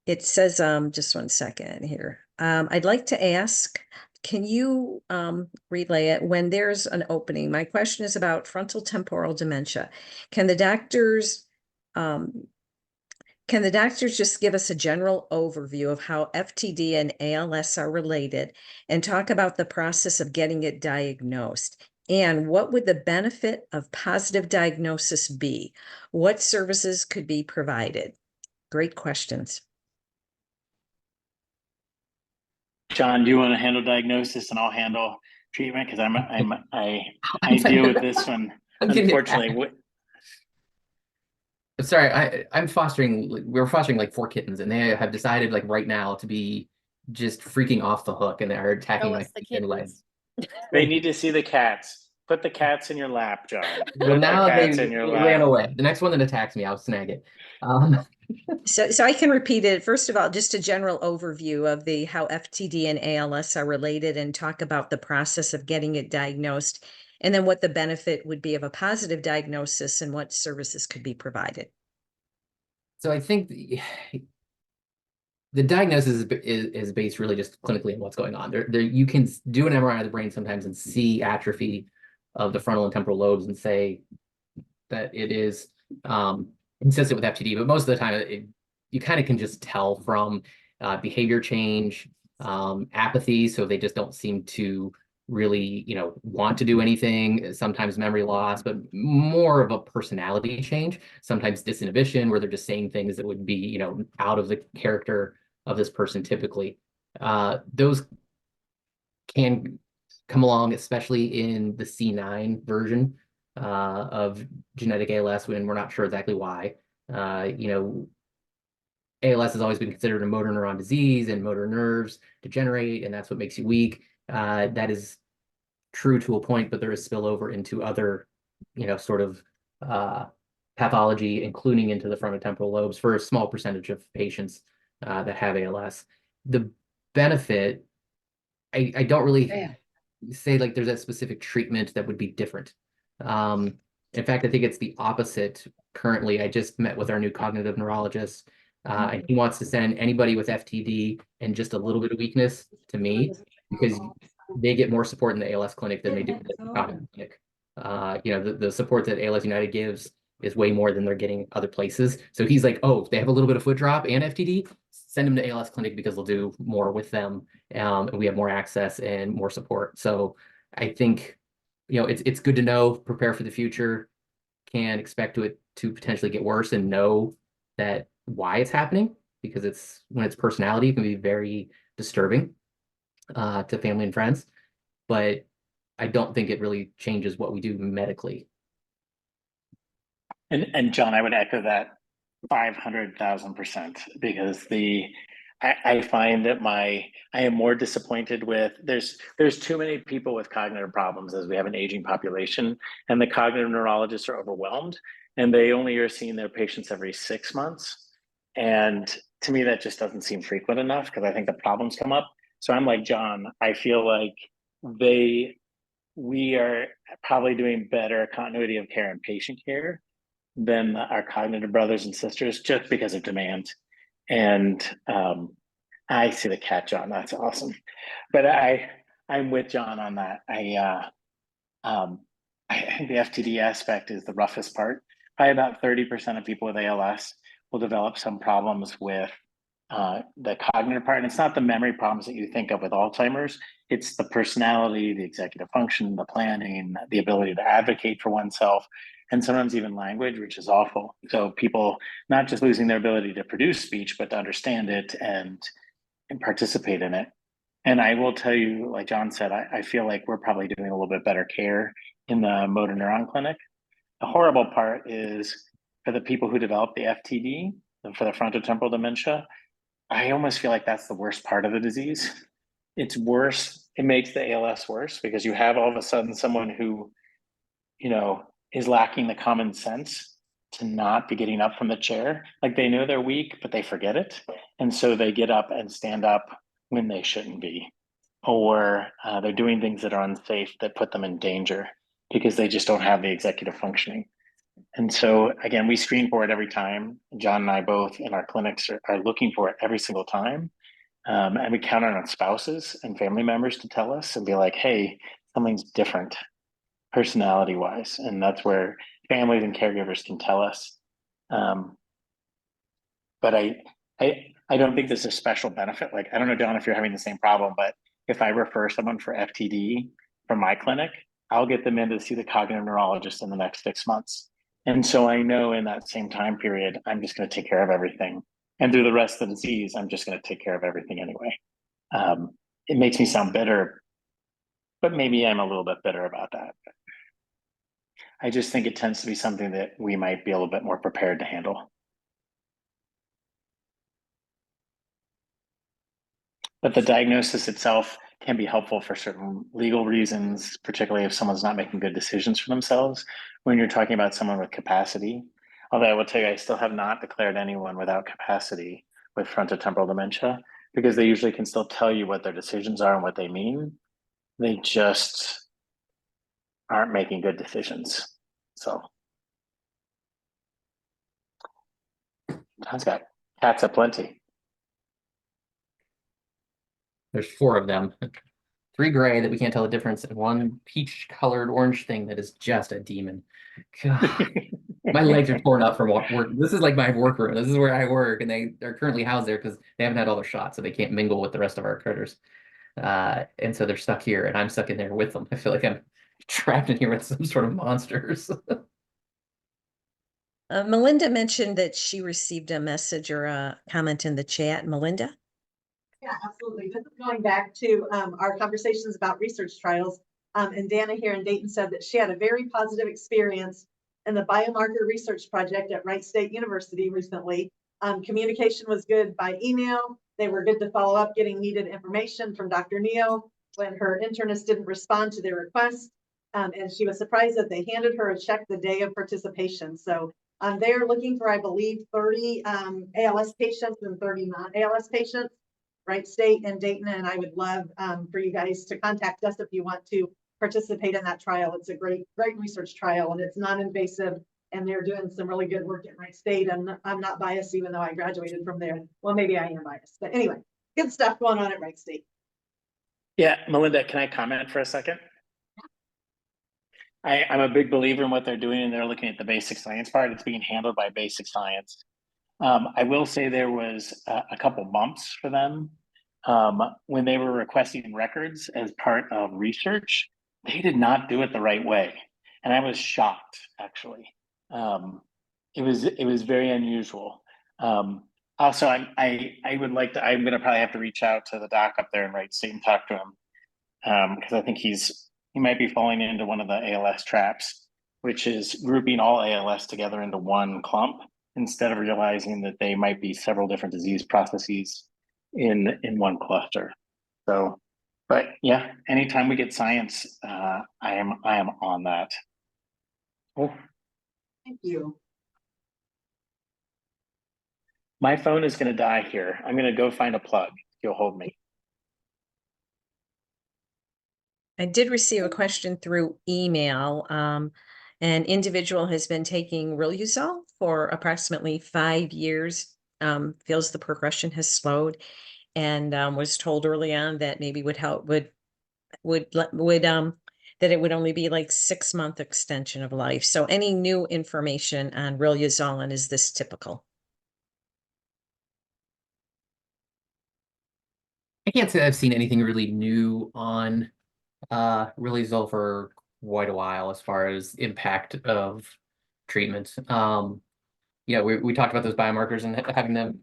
Speaker 1: It says, just one second here. I'd like to ask, can you relay it when there's an opening? My question is about frontal temporal dementia. Can the doctors just give us a general overview of how FTD and ALS are related and talk about the process of getting it diagnosed? And what would the benefit of positive diagnosis be? What services could be provided? Great questions.
Speaker 4: John, do you want to handle diagnosis and I'll handle treatment? Because I deal with this one, unfortunately.
Speaker 5: Sorry, we're fostering like 4 kittens, and they have decided like right now to be just freaking off the hook, and they are attacking my legs.
Speaker 4: They need to see the cats. Put the cats in your lap, John.
Speaker 5: Well, now they ran away. The next one that attacks me, I'll snag it.
Speaker 1: So I can repeat it. First of all, just a general overview of how FTD and ALS are related, and talk about the process of getting it diagnosed, and then what the benefit would be of a positive diagnosis and what services could be provided.
Speaker 5: So I think the diagnosis is based really just clinically on what's going on. You can do an MRI of the brain sometimes and see atrophy of the frontal and temporal lobes and say that it is consistent with FTD, but most of the time you kind of can just tell from behavior change, apathy, so they just don't seem to really, want to do anything, sometimes memory loss, but more of a personality change, sometimes disinhibition, where they're just saying things that would be, out of the character of this person typically. Those can come along, especially in the C9 version of genetic ALS, when we're not sure exactly why. ALS has always been considered a motor neuron disease, and motor nerves degenerate, and that's what makes you weak. That is true to a point, but there is spillover into other, sort of pathology, including into the frontotemporal lobes for a small percentage of patients that have ALS. The benefit, I don't really say like there's a specific treatment that would be different. In fact, I think it's the opposite. Currently, I just met with our new cognitive neurologist, and he wants to send anybody with FTD and just a little bit of weakness to me, because they get more support in the ALS clinic than they do in the cognitive clinic. The support that ALS United gives is way more than they're getting other places. So he's like, oh, they have a little bit of foot drop and FTD, send them to ALS clinic because they'll do more with them, and we have more access and more support. So I think it's good to know, prepare for the future, can expect it to potentially get worse, and know that why it's happening, because when it's personality, it can be very disturbing to family and friends. But I don't think it really changes what we do medically.
Speaker 4: And John, I would echo that 500,000%, because I find that I am more disappointed with there's too many people with cognitive problems, as we have an aging population, and the cognitive neurologists are overwhelmed, and they only are seeing their patients every 6 months. And to me, that just doesn't seem frequent enough, because I think the problems come up. So I'm like John, I feel like we are probably doing better continuity of care and patient care than our cognitive brothers and sisters, just because of demand. And I see the cat, John. That's awesome. But I'm with John on that. I think the FTD aspect is the roughest part. Probably about 30% of people with ALS will develop some problems with the cognitive part. And it's not the memory problems that you think of with Alzheimer's. It's the personality, the executive function, the planning, the ability to advocate for oneself, and sometimes even language, which is awful. So people not just losing their ability to produce speech, but to understand it and participate in it. And I will tell you, like John said, I feel like we're probably doing a little bit better care in the motor neuron clinic. The horrible part is for the people who develop the FTD, and for the frontotemporal dementia, I almost feel like that's the worst part of the disease. It's worse. It makes the ALS worse, because you have all of a sudden someone who, is lacking the common sense to not be getting up from the chair. Like, they know they're weak, but they forget it. And so they get up and stand up when they shouldn't be, or they're doing things that are unsafe that put them in danger, because they just don't have the executive functioning. And so, again, we screen for it every time. John and I both in our clinics are looking for it every single time. And we count on spouses and family members to tell us and be like, hey, something's different personality wise. And that's where families and caregivers can tell us. But I don't think there's a special benefit. Like, I don't know, John, if you're having the same problem, but if I refer someone for FTD from my clinic, I'll get them in to see the cognitive neurologist in the next 6 months. And so I know in that same time period, I'm just going to take care of everything. And through the rest of the disease, I'm just going to take care of everything anyway. It makes me sound bitter, but maybe I'm a little bit bitter about that. I just think it tends to be something that we might be a little bit more prepared to handle. But the diagnosis itself can be helpful for certain legal reasons, particularly if someone's not making good decisions for themselves. When you're talking about someone with capacity, although I will tell you, I still have not declared anyone without capacity with frontotemporal dementia, because they usually can still tell you what their decisions are and what they mean. They just aren't making good decisions. So John's got cats aplenty.
Speaker 5: There's 4 of them. 3 gray that we can't tell the difference, and 1 peach colored orange thing that is just a demon. God. My legs are torn up from work. This is like my workroom. This is where I work, and they're currently housed there because they haven't had all their shots, so they can't mingle with the rest of our critters. And so they're stuck here, and I'm stuck in there with them. I feel like I'm trapped in here with some sort of monsters.
Speaker 1: Melinda mentioned that she received a message or a comment in the chat. Melinda?
Speaker 11: Yeah, absolutely. This is going back to our conversations about research trials. And Dana here in Dayton said that she had a very positive experience in the biomarker research project at Wright State University recently. Communication was good by email. They were good to follow up, getting needed information from Dr. Neel when her internist didn't respond to their request. And she was surprised that they handed her a check the day of participation. So they're looking for, I believe, 30 ALS patients and 30 non-ALS patients. Wright State and Dayton, and I would love for you guys to contact us if you want to participate in that trial. It's a great research trial, and it's non-invasive, and they're doing some really good work at Wright State. And I'm not biased, even though I graduated from there. Well, maybe I am biased, but anyway, good stuff going on at Wright State.
Speaker 4: Yeah, Melinda, can I comment for a second? I'm a big believer in what they're doing, and they're looking at the basic science part. It's being handled by basic science. I will say there was a couple bumps for them when they were requesting records as part of research. they did not do it the right way. And I was shocked, actually. It was very unusual. Also, I would like to, I'm going to probably have to reach out to the doc up there in Wright State and talk to him. Because I think he might be falling into one of the ALS traps, which is grouping all ALS together into one clump instead of realizing that they might be several different disease processes in one cluster. So, but yeah, anytime we get science, I am on that. Oh,
Speaker 11: Thank you.
Speaker 4: my phone is going to die here. I'm going to go find a plug. You'll hold me.
Speaker 1: I did receive a question through email. An individual has been taking Riluzole for approximately 5 years, feels the progression has slowed, and was told early on that maybe that it would only be like 6-month extension of life. So any new information on Riluzole, and is this typical?
Speaker 5: I can't say I've seen anything really new on Riluzole for quite a while as far as impact of treatments. You know, we talked about those biomarkers and having them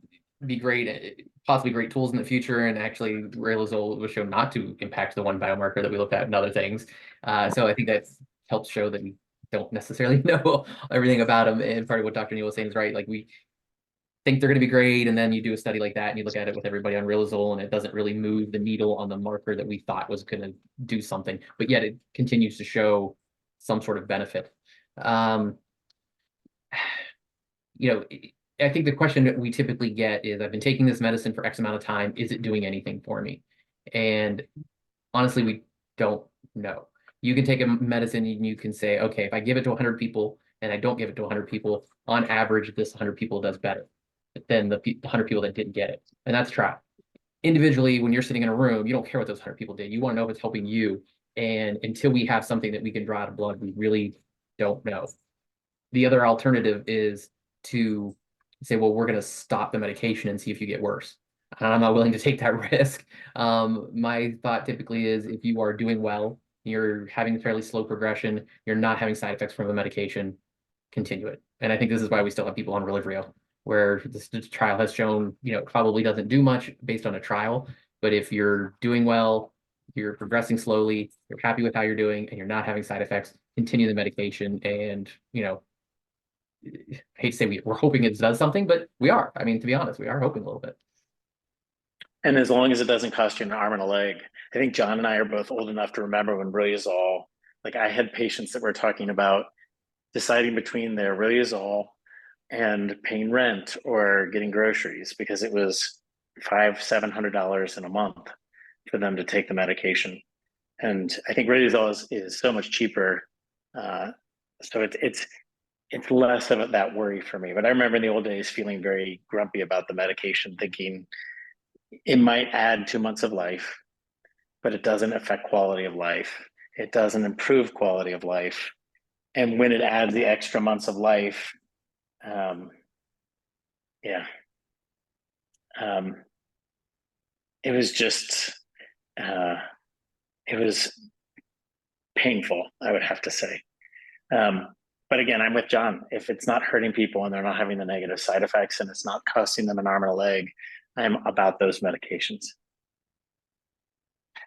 Speaker 5: be great, possibly great tools in the future. And actually, Riluzole was shown not to impact the one biomarker that we looked at and other things. So I think that helps show that we don't necessarily know everything about them. And part of what Dr. Neel was saying is right. Like we think they're going to be great, and then you do a study like that and you look at it with everybody on Riluzole, and it doesn't really move the needle on the marker that we thought was going to do something, but yet it continues to show some sort of benefit. You know, I think the question that we typically get is, I've been taking this medicine for X amount of time, is it doing anything for me? And honestly, we don't know. You can take a medicine and you can say, okay, if I give it to 100 people and I don't give it to 100 people, on average, this 100 people does better than the 100 people that didn't get it. And that's trial. Individually, when you're sitting in a room, you don't care what those 100 people did. You want to know if it's helping you. And until we have something that we can draw out of blood, we really don't know. The other alternative is to say, well, we're going to stop the medication and see if you get worse. And I'm not willing to take that risk. My thought typically is, if you are doing well, you're having fairly slow progression, you're not having side effects from the medication, continue it. And I think this is why we still have people on Relyvrio, where this trial has shown, you know, it probably doesn't do much based on a trial. But if you're doing well, you're progressing slowly, you're happy with how you're doing, and you're not having side effects, continue the medication. And, you know, I hate to say we're hoping it does something, but we are. I mean, to be honest, we are hoping a little bit.
Speaker 4: And as long as it doesn't cost you an arm and a leg. I think John and I are both old enough to remember when Riluzole, like I had patients that were talking about deciding between their Riluzole and paying rent or getting groceries, because it was $500-700 in a month for them to take the medication. And I think Riluzole is so much cheaper. So it's less of that worry for me. But I remember in the old days feeling very grumpy about the medication, thinking it might add 2 months of life, but it doesn't affect quality of life. It doesn't improve quality of life. And when it adds the extra months of life, it was just, it was painful, I would have to say. But again, I'm with John. If it's not hurting people and they're not having the negative side effects and it's not costing them an arm and a leg, I'm about those medications.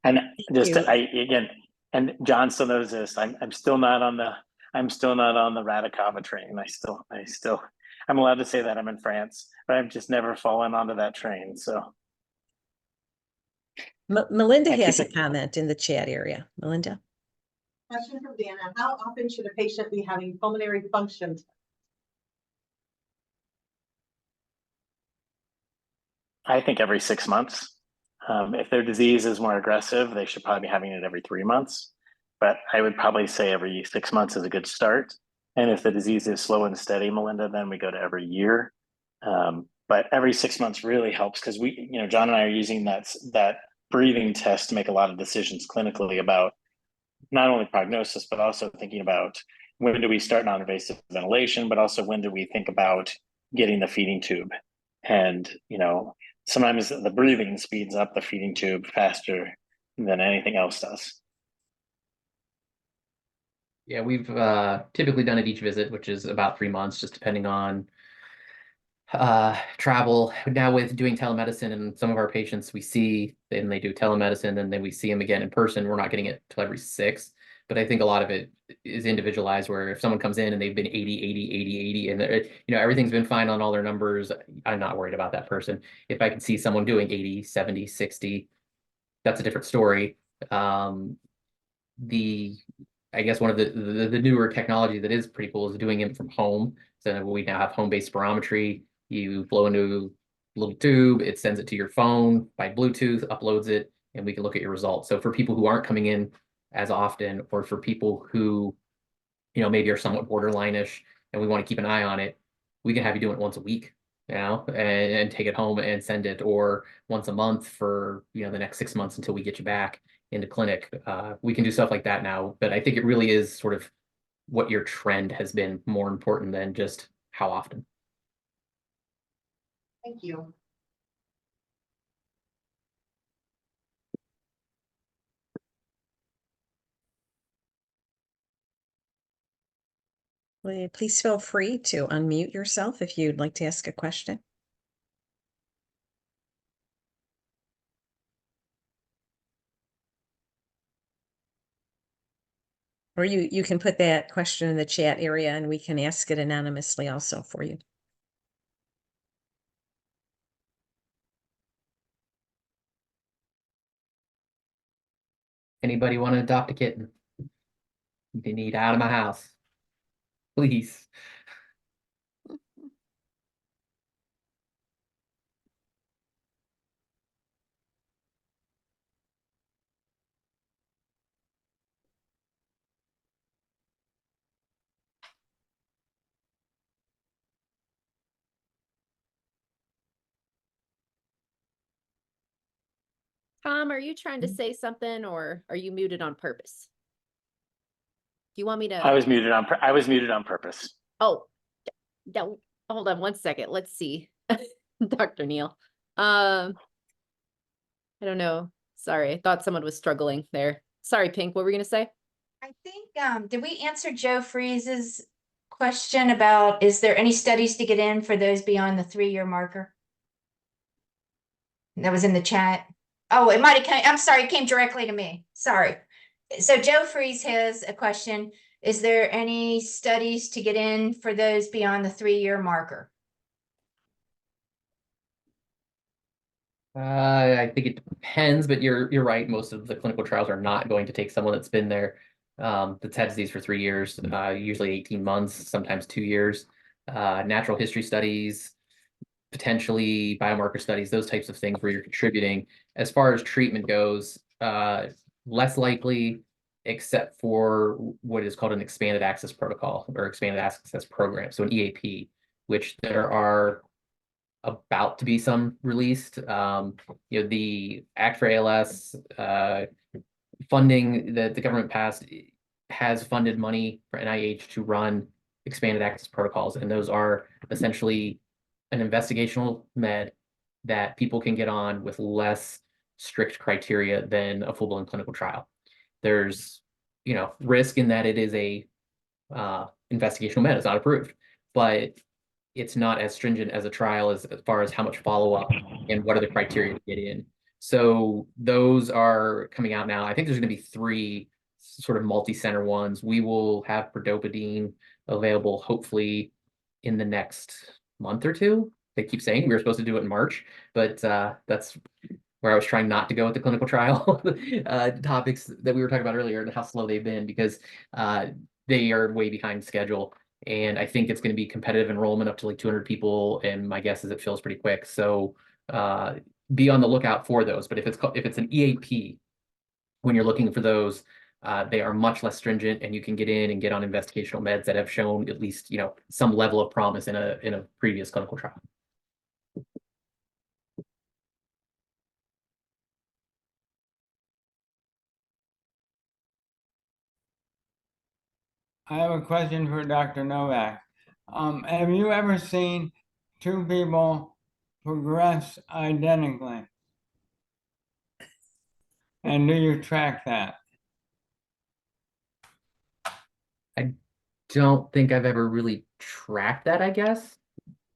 Speaker 4: And just again, and John still knows this. I'm still not on the Radicava train. I'm allowed to say that I'm in France, but I've just never fallen onto that train. So
Speaker 1: Melinda has a comment in the chat area. Melinda.
Speaker 11: Question from Dana. How often should a patient be having pulmonary function?
Speaker 4: I think every 6 months. If their disease is more aggressive, they should probably be having it every 3 months. But I would probably say every 6 months is a good start. And if the disease is slow and steady, Melinda, then we go to every year. But every 6 months really helps, because John and I are using that breathing test to make a lot of decisions clinically about not only prognosis, but also thinking about when do we start non-invasive ventilation, but also when do we think about getting the feeding tube. And, sometimes the breathing speeds up the feeding tube faster than anything else does.
Speaker 5: Yeah, we've typically done it each visit, which is about 3 months, just depending on travel. Now with doing telemedicine and some of our patients we see, then they do telemedicine, and then we see them again in person. We're not getting it till every 6. But I think a lot of it is individualized, where if someone comes in and they've been 80, 80, 80, 80, and everything's been fine on all their numbers, I'm not worried about that person. If I can see someone doing 80, 70, 60, that's a different story. I guess one of the newer technology that is pretty cool is doing it from home. So we now have home-based spirometry. You blow into a little tube, it sends it to your phone by Bluetooth, uploads it, and we can look at your results. So for people who aren't coming in as often, or for people who, maybe are somewhat borderline-ish and we want to keep an eye on it, we can have you do it once a week, and take it home and send it, or once a month for, the next 6 months until we get you back into clinic. We can do stuff like that now, but I think it really is sort of what your trend has been more important than just how often.
Speaker 11: Thank you.
Speaker 1: Please feel free to unmute yourself if you'd like to ask a question. Or you can put that question in the chat area and we can ask it anonymously also for you.
Speaker 5: Anybody want to adopt a kitten? They need out of my house, please.
Speaker 2: Tom, are you trying to say something, or are you muted on purpose? Do you want me to?
Speaker 4: I was muted on purpose.
Speaker 2: Oh, no, hold on one second. Let's see. Dr. Neel. I don't know. Sorry, I thought someone was struggling there. Sorry, Pink, what were we gonna say?
Speaker 6: I think, did we answer Joe Freeze's question about, is there any studies to get in for those beyond the 3-year marker? That was in the chat. Oh, it might have come, I'm sorry, it came directly to me. Sorry. So Joe Freeze has a question. Is there any studies to get in for those beyond the 3-year marker?
Speaker 5: I think it depends, but you're right. Most of the clinical trials are not going to take someone that's been there, that's had disease for 3 years, usually 18 months, sometimes 2 years. Natural history studies, potentially biomarker studies, those types of things where you're contributing. As far as treatment goes, less likely, except for what is called an expanded access protocol or expanded access program, so an EAP, which there are about to be some released. The Act for ALS funding that the government passed has funded money for NIH to run expanded access protocols, and those are essentially an investigational med that people can get on with less strict criteria than a full-blown clinical trial. There's, risk in that it is a investigational med, it's not approved, but it's not as stringent as a trial as far as how much follow-up and what are the criteria to get in. So those are coming out now. I think there's going to be 3 sort of multi-center ones. We will have perdopidine available hopefully in the next month or 2. They keep saying we were supposed to do it in March, but that's where I was trying not to go with the clinical trial topics that we were talking about earlier and how slow they've been, because they are way behind schedule. And I think it's going to be competitive enrollment up to like 200 people. And my guess is it fills pretty quick. So be on the lookout for those. But if it's an EAP, when you're looking for those, they are much less stringent, and you can get in and get on investigational meds that have shown at least, some level of promise in a previous clinical trial.
Speaker 10: I have a question for Dr. Novak. Have you ever seen 2 people progress identically? And do you track that?
Speaker 5: I don't think I've ever really tracked that, I guess.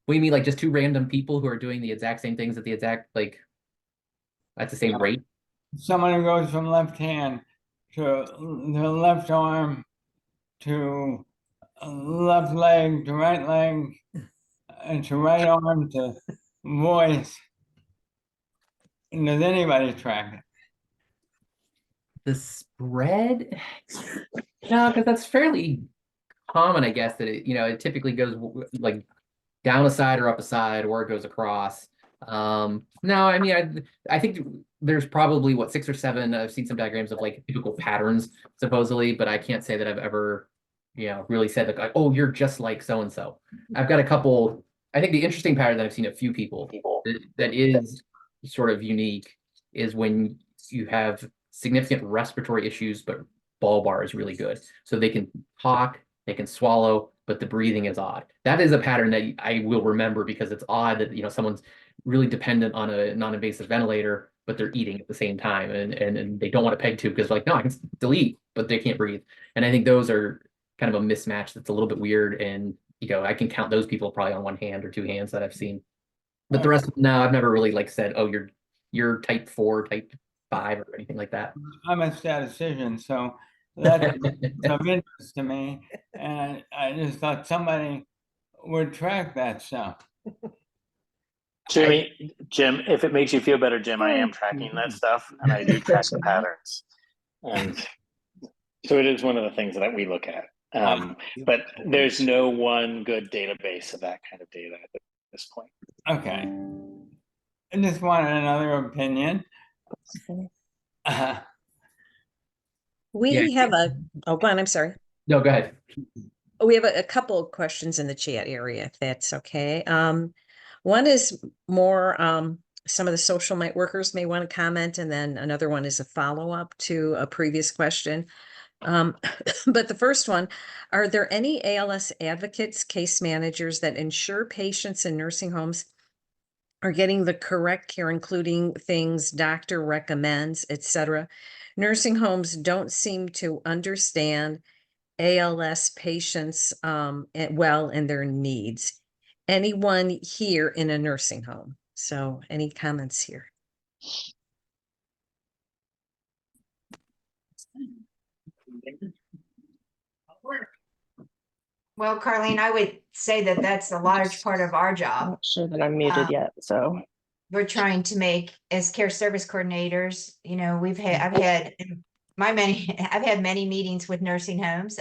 Speaker 5: What do you mean, like just two random people who are doing the exact same things at the exact, like, at the same rate?
Speaker 10: Someone who goes from left hand to the left arm to left leg to right leg and to right arm to voice. And does anybody track it?
Speaker 5: The spread? No, because that's fairly common, I guess, that it typically goes like down a side or up a side, or it goes across. No, I mean, I think there's probably 6 or 7. I've seen some diagrams of like typical patterns, supposedly, but I can't say that I've ever, really said like, oh, you're just like so and so. I've got a couple. I think the interesting pattern that I've seen a few people that is sort of unique is when you have significant respiratory issues, but bulbar is really good. So they can talk, they can swallow, but the breathing is odd. That is a pattern that I will remember because it's odd that someone's really dependent on a non-invasive ventilator, but they're eating at the same time, and they don't want a peg tube because like, no, I can still eat, but they can't breathe. And I think those are kind of a mismatch that's a little bit weird. And I can count those people probably on one hand or two hands that I've seen. But the rest of them, no, I've never really like said, oh, you're type 4, type 5, or anything like that.
Speaker 10: I'm a statistician, so that's of interest to me. And I just thought somebody would track that stuff.
Speaker 4: Jim, if it makes you feel better, Jim, I am tracking that stuff, and I do track the patterns. And so it is one of the things that we look at. But there's no one good database of that kind of data at this point.
Speaker 10: Okay. I just wanted another opinion.
Speaker 1: We have oh, go on, I'm sorry.
Speaker 5: No, go ahead.
Speaker 1: We have a couple of questions in the chat area, if that's okay. One is more, some of the social workers may want to comment, and then another one is a follow-up to a previous question. But the first one, are there any ALS advocates, case managers that ensure patients in nursing homes are getting the correct care, including things doctor recommends, etc.? Nursing homes don't seem to understand ALS patients well and their needs. Anyone here in a nursing home? So any comments here?
Speaker 6: Well, Carlene, I would say that that's a large part of our
Speaker 12: I'm
Speaker 6: job.
Speaker 12: not sure that I'm muted yet, so.
Speaker 6: We're trying to make, as care service coordinators, I've had many meetings with nursing homes.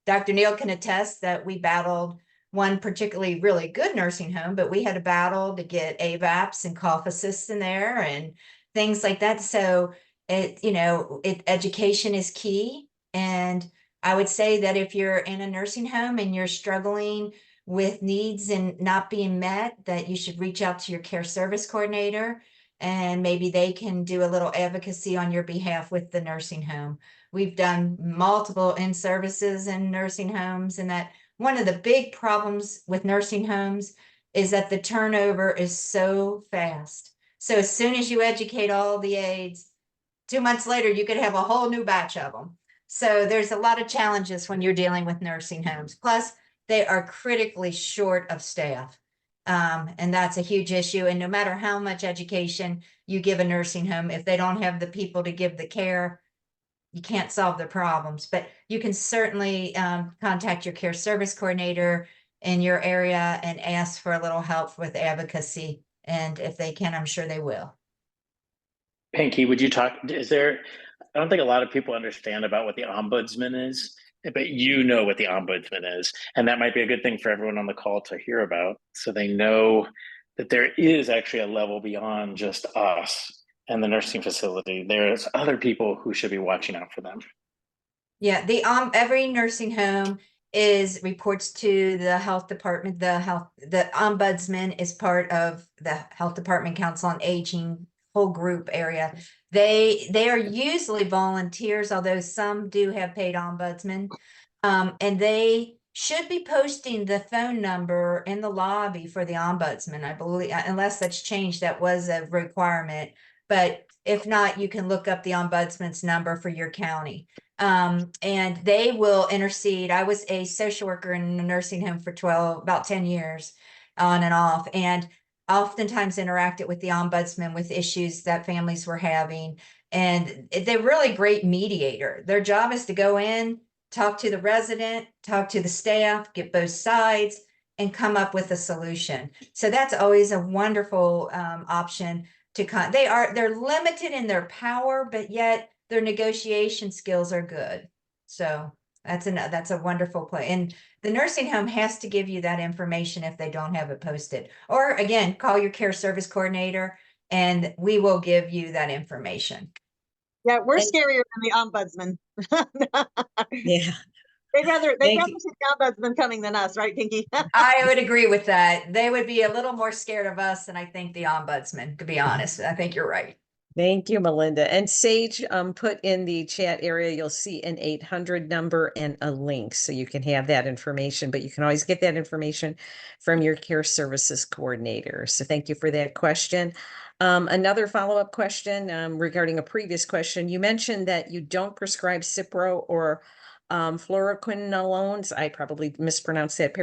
Speaker 6: Dr. Neel can attest that we battled one particularly really good nursing home, but we had a battle to get AVAPs and cough assists in there and things like that. So education is key. And I would say that if you're in a nursing home and you're struggling with needs and not being met, that you should reach out to your care service coordinator, and maybe they can do a little advocacy on your behalf with the nursing home. We've done multiple in-services in nursing homes, and that one of the big problems with nursing homes is that the turnover is so fast. So as soon as you educate all the aides, 2 months later, you could have a whole new batch of them. So there's a lot of challenges when you're dealing with nursing homes. Plus, they are critically short of staff. And that's a huge issue. And no matter how much education you give a nursing home, if they don't have the people to give the care, you can't solve the problems. But you can certainly contact your care service coordinator in your area and ask for a little help with advocacy. And if they can, I'm sure they will.
Speaker 4: Pinky, would you talk? I don't think a lot of people understand about what the ombudsman is, but you know what the ombudsman is. And that might be a good thing for everyone on the call to hear about, so they know that there is actually a level beyond just us and the nursing facility. There's other people who should be watching out for them.
Speaker 6: Yeah, every nursing home reports to the health department. The ombudsman is part of the health department council on aging whole group area. They are usually volunteers, although some do have paid ombudsmen. And they should be posting the phone number in the lobby for the ombudsman, I believe, unless that's changed. That was a requirement but if not, you can look up the ombudsman's number for your county. And they will intercede. I was a social worker in a nursing home for about 10 years on and off, and oftentimes interacted with the ombudsman with issues that families were having. And they're really great mediator. Their job is to go in, talk to the resident, talk to the staff, get both sides, and come up with a solution. So that's always a wonderful option to they're limited in their power, but yet their negotiation skills are good. So that's a wonderful play. And the nursing home has to give you that information if they don't have it posted. Or again, call your care service coordinator and we will give you that information.
Speaker 11: Yeah, we're scarier than the ombudsman.
Speaker 1: Yeah.
Speaker 11: They'd rather
Speaker 1: Thank
Speaker 11: see the ombudsman coming than us, right, Pinky?
Speaker 6: I would agree with that. They would be a little more scared of us than I think the ombudsman, to be honest. I think you're right.
Speaker 1: Thank you, Melinda. And Sage, put in the chat area, you'll see an 800 number and a link, so you can have that information, but you can always get that information from your care services coordinator. So thank you for that question. Another follow-up question regarding a previous question. You mentioned that you don't prescribe Cipro or fluoroquinolones. I probably mispronounced that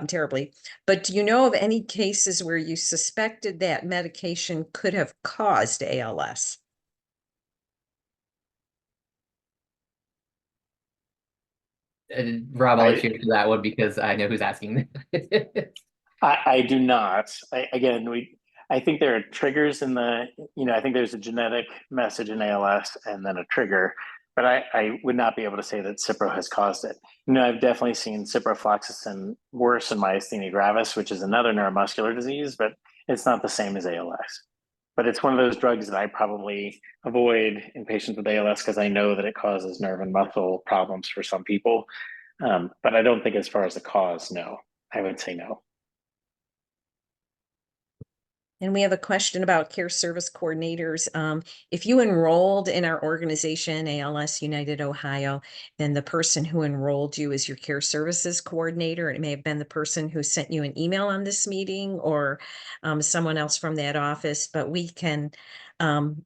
Speaker 1: terribly, but do you know of any cases where you suspected that medication could have caused ALS?
Speaker 5: Rob, I'll let you answer that one because I know who's asking.
Speaker 4: I do not. I think there are triggers in I think there's a genetic message in ALS and then a trigger, but I would not be able to say that Cipro has caused it. I've definitely seen ciprofloxacin worse in myasthenia gravis, which is another neuromuscular disease, but it's not the same as ALS. But it's one of those drugs that I probably avoid in patients with ALS because I know that it causes nerve and muscle problems for some people. But I don't think as far as the cause, no, I would say no.
Speaker 1: And we have a question about care service coordinators. If you enrolled in our organization, ALS United Ohio, then the person who enrolled you is your care services coordinator. It may have been the person who sent you an email on this meeting or someone else from that office, but we can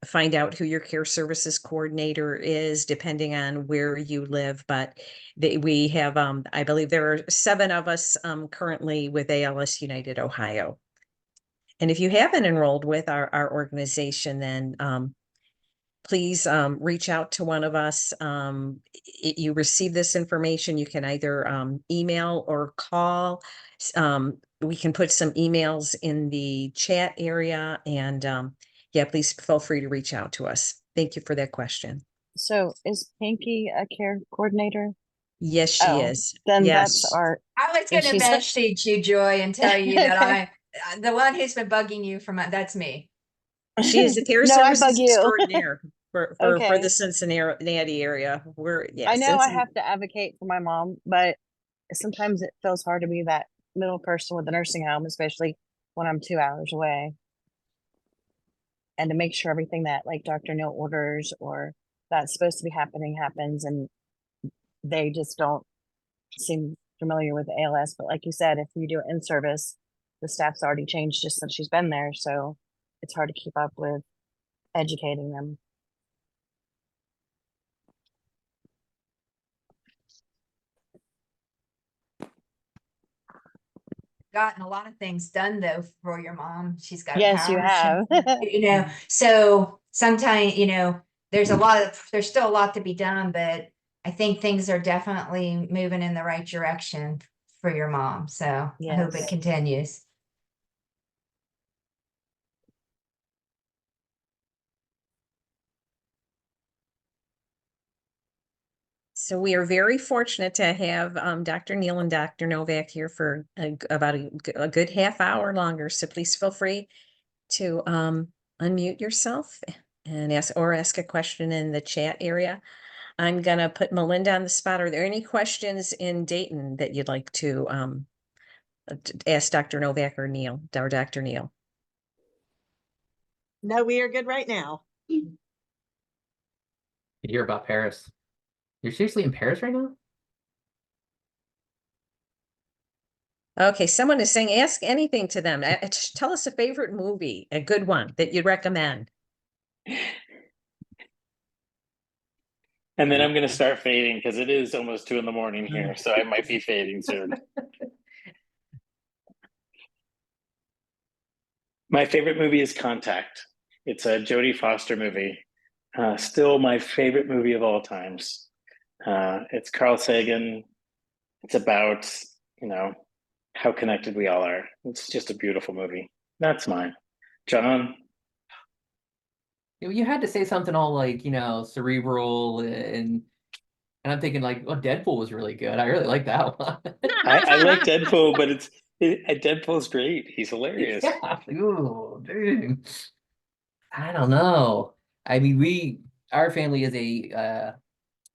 Speaker 1: find out who your care services coordinator is depending on where you live. But we have, I believe there are 7 of us currently with ALS United Ohio. And if you haven't enrolled with our organization, then please reach out to one of us. You receive this information, you can either email or call. We can put some emails in the chat area, and yeah, please feel free to reach out to us. Thank you for that question.
Speaker 12: So is Pinky a care coordinator?
Speaker 1: Yes, she is.
Speaker 12: Then
Speaker 1: yes.
Speaker 12: that's our.
Speaker 6: I was going to
Speaker 12: she's-
Speaker 6: message you, Joy, and tell you that the one who's been bugging you that's me.
Speaker 1: She is a care
Speaker 12: No, I bug
Speaker 1: services
Speaker 12: you.
Speaker 1: coordinator for
Speaker 12: Okay.
Speaker 1: the Cincinnati area.
Speaker 12: I know I have to advocate for my mom, but sometimes it feels hard to be that middle person with the nursing home, especially when I'm 2 hours away. And to make sure everything that like Dr. Neel orders or that's supposed to be happening happens, and they just don't seem familiar with the ALS. But like you said, if you do it in service, the staff's already changed just since she's been there. So it's hard to keep up with educating them.
Speaker 6: Gotten a lot of things done though for your mom. She's got
Speaker 12: Yes,
Speaker 6: a
Speaker 12: you
Speaker 6: power
Speaker 12: have.
Speaker 6: machine, so sometimes, there's still a lot to be done, but I think things are definitely moving in the right direction for your mom. So I hope it
Speaker 12: Yes.
Speaker 6: continues.
Speaker 1: So we are very fortunate to have Dr. Neel and Dr. Novak here for about a good half hour longer. So please feel free to unmute yourself and ask a question in the chat area. I'm gonna put Melinda on the spot. Are there any questions in Dayton that you'd like to ask Dr. Novak or Neel or Dr. Neel?
Speaker 11: No, we are good right now.
Speaker 5: You hear about Paris? You're seriously in Paris right now?
Speaker 1: Okay, someone is saying, ask anything to them. Tell us a favorite movie, a good one that you'd recommend.
Speaker 4: And then I'm going to start fading because it is almost 2 a.m. here, so I might be fading soon. My favorite movie is Contact. It's a Jodie Foster movie. Still my favorite movie of all times. It's Carl Sagan. It's about, how connected we all are. It's just a beautiful movie. That's mine. John?
Speaker 5: You had to say something all like, cerebral and I'm thinking like, oh, Deadpool was really good. I really like that one.
Speaker 4: I like Deadpool, but Deadpool's great. He's hilarious.
Speaker 5: Yeah. Ooh, dang. I don't know. I mean, our family is a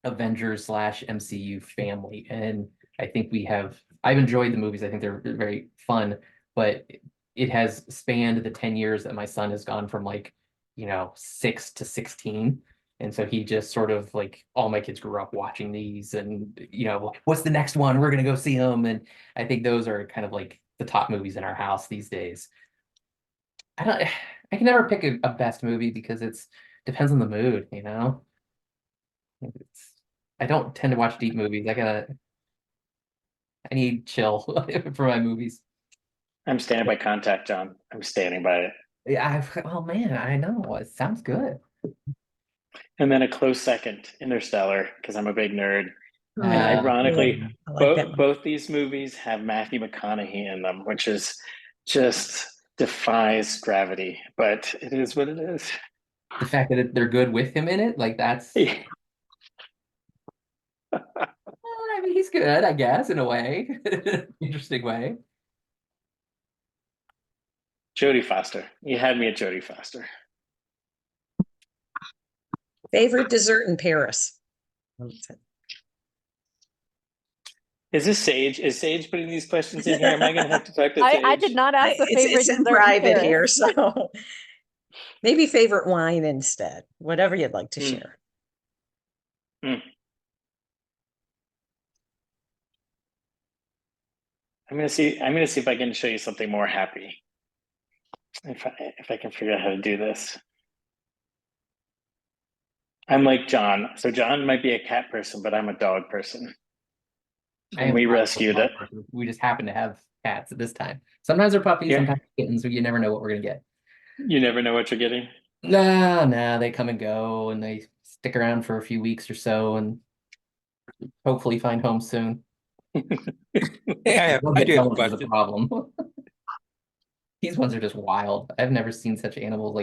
Speaker 5: Avengers / MCU family, and I think I've enjoyed the movies. I think they're very fun, but it has spanned the 10 years that my son has gone from 6 to 16. And so he just sort of all my kids grew up watching these and, what's the next one? We're going to go see them. And I think those are kind of the top movies in our house these days. I can never pick a best movie because depends on the mood, I don't tend to watch deep movies. I need chill for my movies.
Speaker 4: I'm standing by Contact, John. I'm standing by it.
Speaker 5: Yeah, oh man, I know. It sounds good.
Speaker 4: And then a close second, Interstellar, because I'm a big nerd. And
Speaker 5: Yeah.
Speaker 4: ironically,
Speaker 1: I like that one.
Speaker 4: both these movies have Matthew McConaughey in them, which is just defies gravity. But it is what it is.
Speaker 5: The fact that they're good with him in it, that's well, I mean, he's good, I guess, in a way. Interesting way.
Speaker 4: Jodie Foster. You had me at Jodie Foster.
Speaker 1: Favorite dessert in Paris?
Speaker 4: Is this Sage? Is Sage putting these questions in here? Am I going to have to talk to Sage?
Speaker 2: I did not ask the favorite
Speaker 1: It's in
Speaker 2: dessert
Speaker 1: private
Speaker 2: Paris.
Speaker 1: here, so maybe favorite wine instead, whatever you'd like to share.
Speaker 4: I'm gonna see if I can show you something more happy. If I can figure out how to do this. I'm like John. So John might be a cat person, but I'm a dog person. And we rescued it.
Speaker 5: We just happen to have cats at this time. Sometimes they're puppies,
Speaker 4: Yeah.
Speaker 5: sometimes kittens, so you never know what we're gonna get.
Speaker 4: You never know what you're getting.
Speaker 5: No, they come and go and they stick around for a few weeks or so and hopefully find home soon.
Speaker 13: Yeah, I do have a
Speaker 5: The
Speaker 13: question.
Speaker 5: problem. These ones are just wild. I've never seen such animals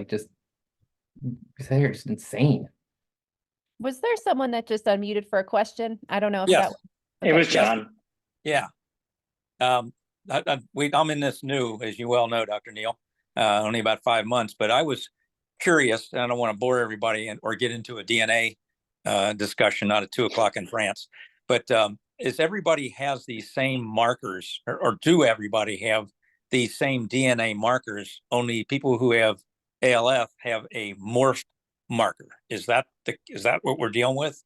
Speaker 5: they're just insane.
Speaker 2: Was there someone that just unmuted for a question? I don't know if
Speaker 13: Yes.
Speaker 2: that
Speaker 4: It was John.
Speaker 13: Yeah. I'm in this new, as you well know, Dr. Neel, only about 5 months, but I was curious, and I don't want to bore everybody or get into a DNA discussion, not at 2:00 in France, but is everybody has these same markers or do everybody have these same DNA markers? Only people who have ALS have a morphed marker. Is that what we're dealing with?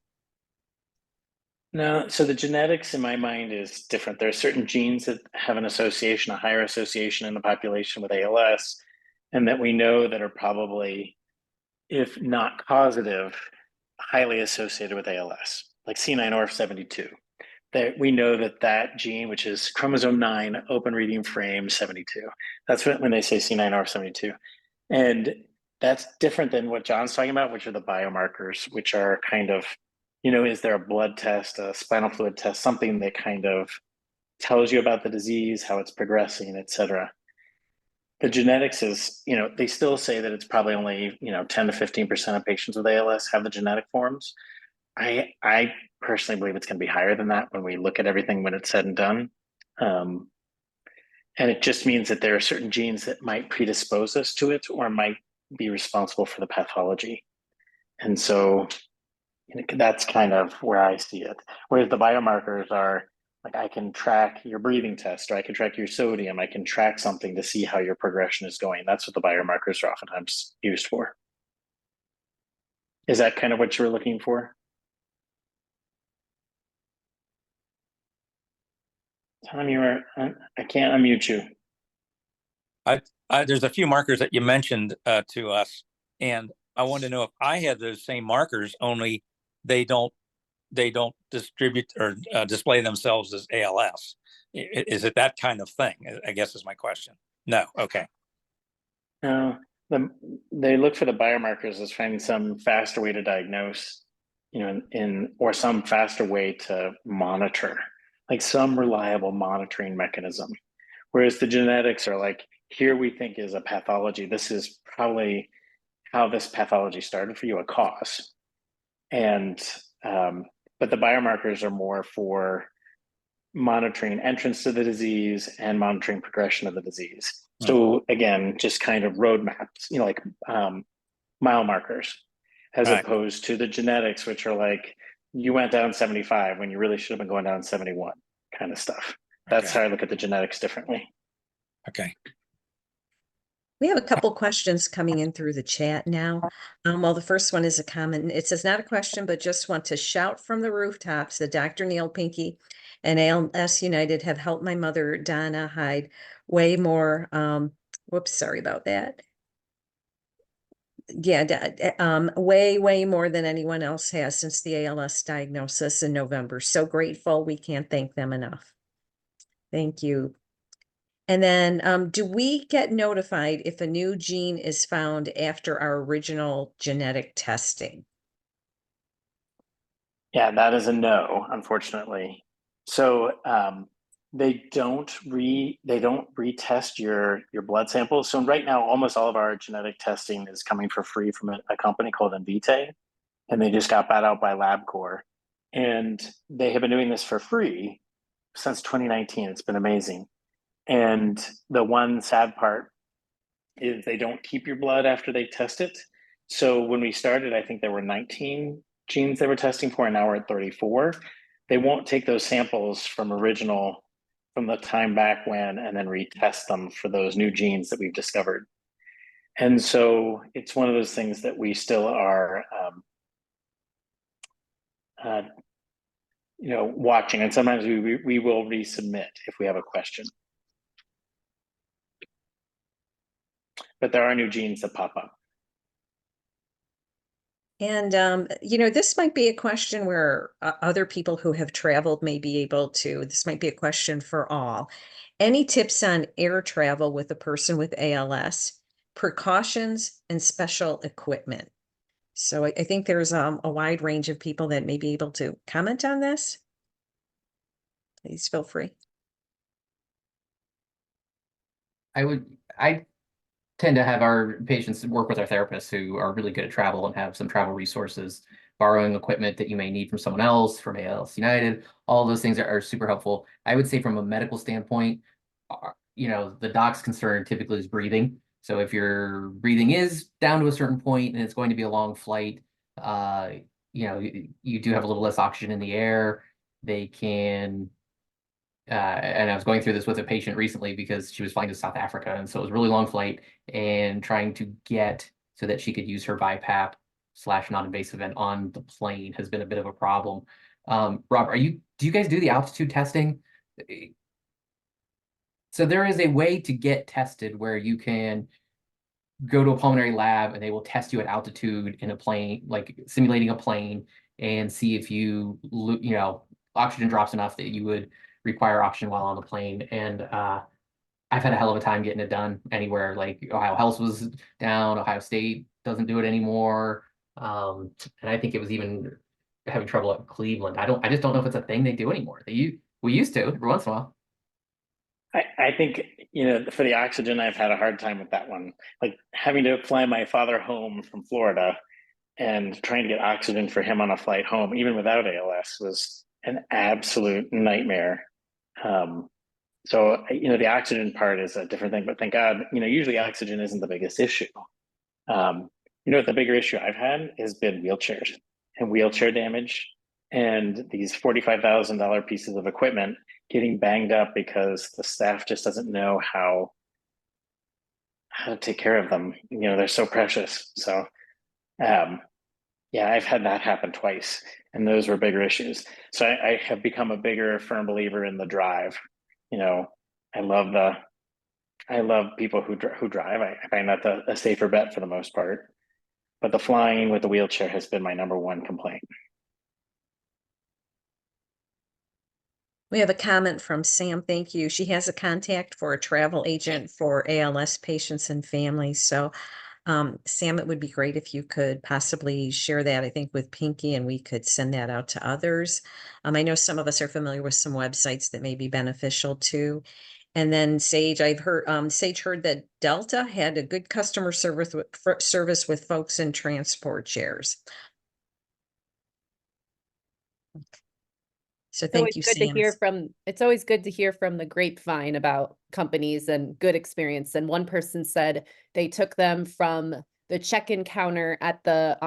Speaker 4: No, so the genetics in my mind is different. There are certain genes that have an association, a higher association in the population with ALS, and that we know that are probably, if not causative, highly associated with ALS, like C9orf72. That we know that gene, which is chromosome 9, open reading frame 72. That's when they say C9orf72. And that's different than what John's talking about, which are the biomarkers, which are kind of, is there a blood test, a spinal fluid test, something that kind of tells you about the disease, how it's progressing, et cetera. The genetics is, they still say that it's probably only, 10 to 15% of patients with ALS have the genetic forms. I personally believe it's going to be higher than that when we look at everything when it's said and done. And it just means that there are certain genes that might predispose us to it or might be responsible for the pathology. And so that's kind of where I see it. Whereas the biomarkers are like, I can track your breathing test, or I can track your sodium. I can track something to see how your progression is going. That's what the biomarkers are oftentimes used for. Is that kind of what you were looking for? Tom, I can't unmute you.
Speaker 13: There's a few markers that you mentioned to us, and I want to know if I have those same markers, only they don't they don't distribute or display themselves as ALS. Is it that kind of thing? I guess is my question. No. Okay.
Speaker 4: No, they look for the biomarkers as finding some faster way to diagnose, or some faster way to monitor, like some reliable monitoring mechanism. Whereas the genetics are like, here we think is a pathology. This is probably how this pathology started for you, a cause. And, but the biomarkers are more for monitoring entrance to the disease and monitoring progression of the disease. So again, just kind of roadmaps, like mile markers, as opposed to the genetics, which are like, you went down 75 when you really should have been going down 71 kind of stuff. That's how I look at the genetics differently.
Speaker 13: Okay.
Speaker 1: We have a couple questions coming in through the chat now. Well, the first one is a comment. It says, not a question, but just want to shout from the rooftops that Dr. Neel Pinky and ALS United have helped my mother, Donna Hyde, way more. Whoops, sorry about that. Yeah, way more than anyone else has since the ALS diagnosis in November. So grateful. We can't thank them enough. Thank you. And then, do we get notified if a new gene is found after our original genetic testing?
Speaker 4: Yeah, that is a no, unfortunately. So they don't retest your blood samples. So right now, almost all of our genetic testing is coming for free from a company called Invitae, and they just got bought out by LabCorp. And they have been doing this for free since 2019. It's been amazing. And the one sad part is they don't keep your blood after they test it. So when we started, I think there were 19 genes they were testing for, and now we're at 34. They won't take those samples from the time back when and then retest them for those new genes that we've discovered. And so it's one of those things that we still are watching, and sometimes we will resubmit if we have a question. But there are new genes that pop up.
Speaker 1: And, this might be a question where other people who have traveled may be able to, this might be a question for all. Any tips on air travel with a person with ALS, precautions and special equipment? So I think there's a wide range of people that may be able to comment on this. Please feel free.
Speaker 5: I tend to have our patients work with our therapists who are really good at travel and have some travel resources, borrowing equipment that you may need from someone else, from ALS United. All those things are super helpful. I would say from a medical standpoint, the doc's concern typically is breathing. So if your breathing is down to a certain point and it's going to be a long flight, you do have a little less oxygen in the air. They can and I was going through this with a patient recently because she was flying to South Africa, and so it was a really long flight, and trying to get so that she could use her BiPAP / non-invasive vent on the plane has been a bit of a problem. Rob, do you guys do the altitude testing? So there is a way to get tested where you can go to a pulmonary lab and they will test you at altitude in a plane, like simulating a plane, and see if oxygen drops enough that you would require oxygen while on the plane. And I've had a hell of a time getting it done anywhere. Like OhioHealth was down, Ohio State doesn't do it anymore. And I think it was even having trouble at Cleveland. I just don't know if it's a thing they do anymore. We used to every once in a while.
Speaker 4: I think, for the oxygen, I've had a hard time with that one. Like having to fly my father home from Florida and trying to get oxygen for him on a flight home, even without ALS, was an absolute nightmare. So, the oxygen part is a different thing, but thank God, usually oxygen isn't the biggest issue. The bigger issue I've had has been wheelchairs and wheelchair damage, and these $45,000 pieces of equipment getting banged up because the staff just doesn't know how to take care of them. They're so precious. So, I've had that happen twice, and those were bigger issues. So I have become a bigger, firm believer in the drive. I love people who drive. I find that a safer bet for the most part. But the flying with the wheelchair has been my number one complaint.
Speaker 1: We have a comment from Sam. Thank you. She has a contact for a travel agent for ALS patients and families. So, Sam, it would be great if you could possibly share that, I think, with Pinky, and we could send that out to others. I know some of us are familiar with some websites that may be beneficial too. And then Sage, I've heard, Sage heard that Delta had a good customer service with folks in transport chairs. So thank you, Sam.
Speaker 2: It's always good to hear from the grapevine about companies and good experience. And one person said they took them from the check-in counter at the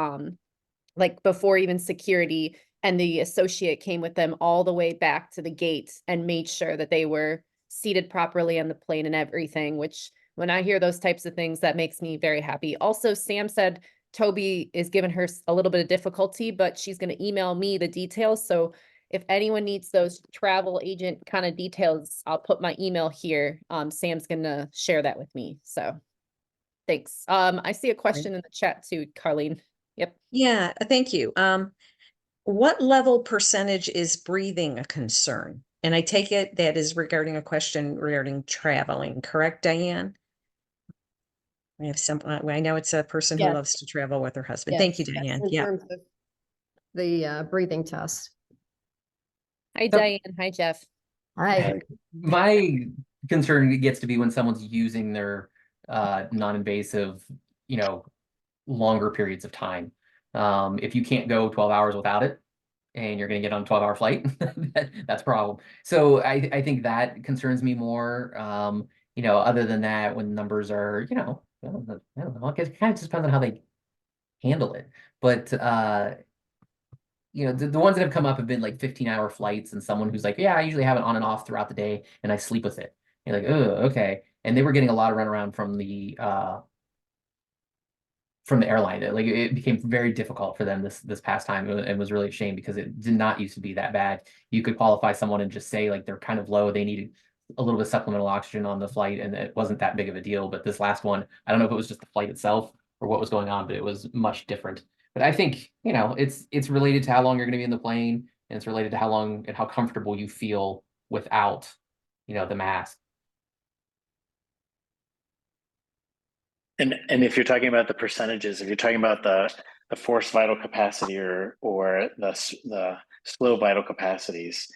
Speaker 2: like before even security, and the associate came with them all the way back to the gate and made sure that they were seated properly on the plane and everything, which when I hear those types of things, that makes me very happy. Also, Sam said Toby is giving her a little bit of difficulty, but she's going to email me the details. So if anyone needs those travel agent kind of details, I'll put my email here. Sam's going to share that with me. So thanks. I see a question in the chat too, Carlene. Yep.
Speaker 1: Yeah, thank you. What level percentage is breathing a concern? And I take it that is regarding a question regarding traveling, correct, Diane? We have some, I know it's a person who
Speaker 14: Yes.
Speaker 1: loves to travel with her husband. Thank you, Diane.
Speaker 14: In
Speaker 1: Yeah.
Speaker 14: terms of the breathing test.
Speaker 2: Hi, Diane. Hi, Jeff.
Speaker 14: Hi.
Speaker 5: My concern gets to be when someone's using their non-invasive, longer periods of time. If you can't go 12 hours without it and you're going to get on a 12-hour flight, that's a problem. So I think that concerns me more. Other than that, when numbers are, I don't know, it kind of just depends on how they handle it. But the ones that have come up have been like 15-hour flights, and someone who's like, yeah, I usually have it on and off throughout the day and I sleep with it. You're like, oh, okay. And they were getting a lot of runaround from the airline. It became very difficult for them this past time. It was really a shame because it did not used to be that bad. You could qualify someone and just say like they're kind of low, they needed a little bit of supplemental oxygen on the flight, and it wasn't that big of a deal. But this last one, I don't know if it was just the flight itself or what was going on, but it was much different. But I think, it's related to how long you're going to be in the plane, and it's related to how long and how comfortable you feel without, the mask.
Speaker 4: And if you're talking about the percentages, if you're talking about the forced vital capacity or the slow vital capacities,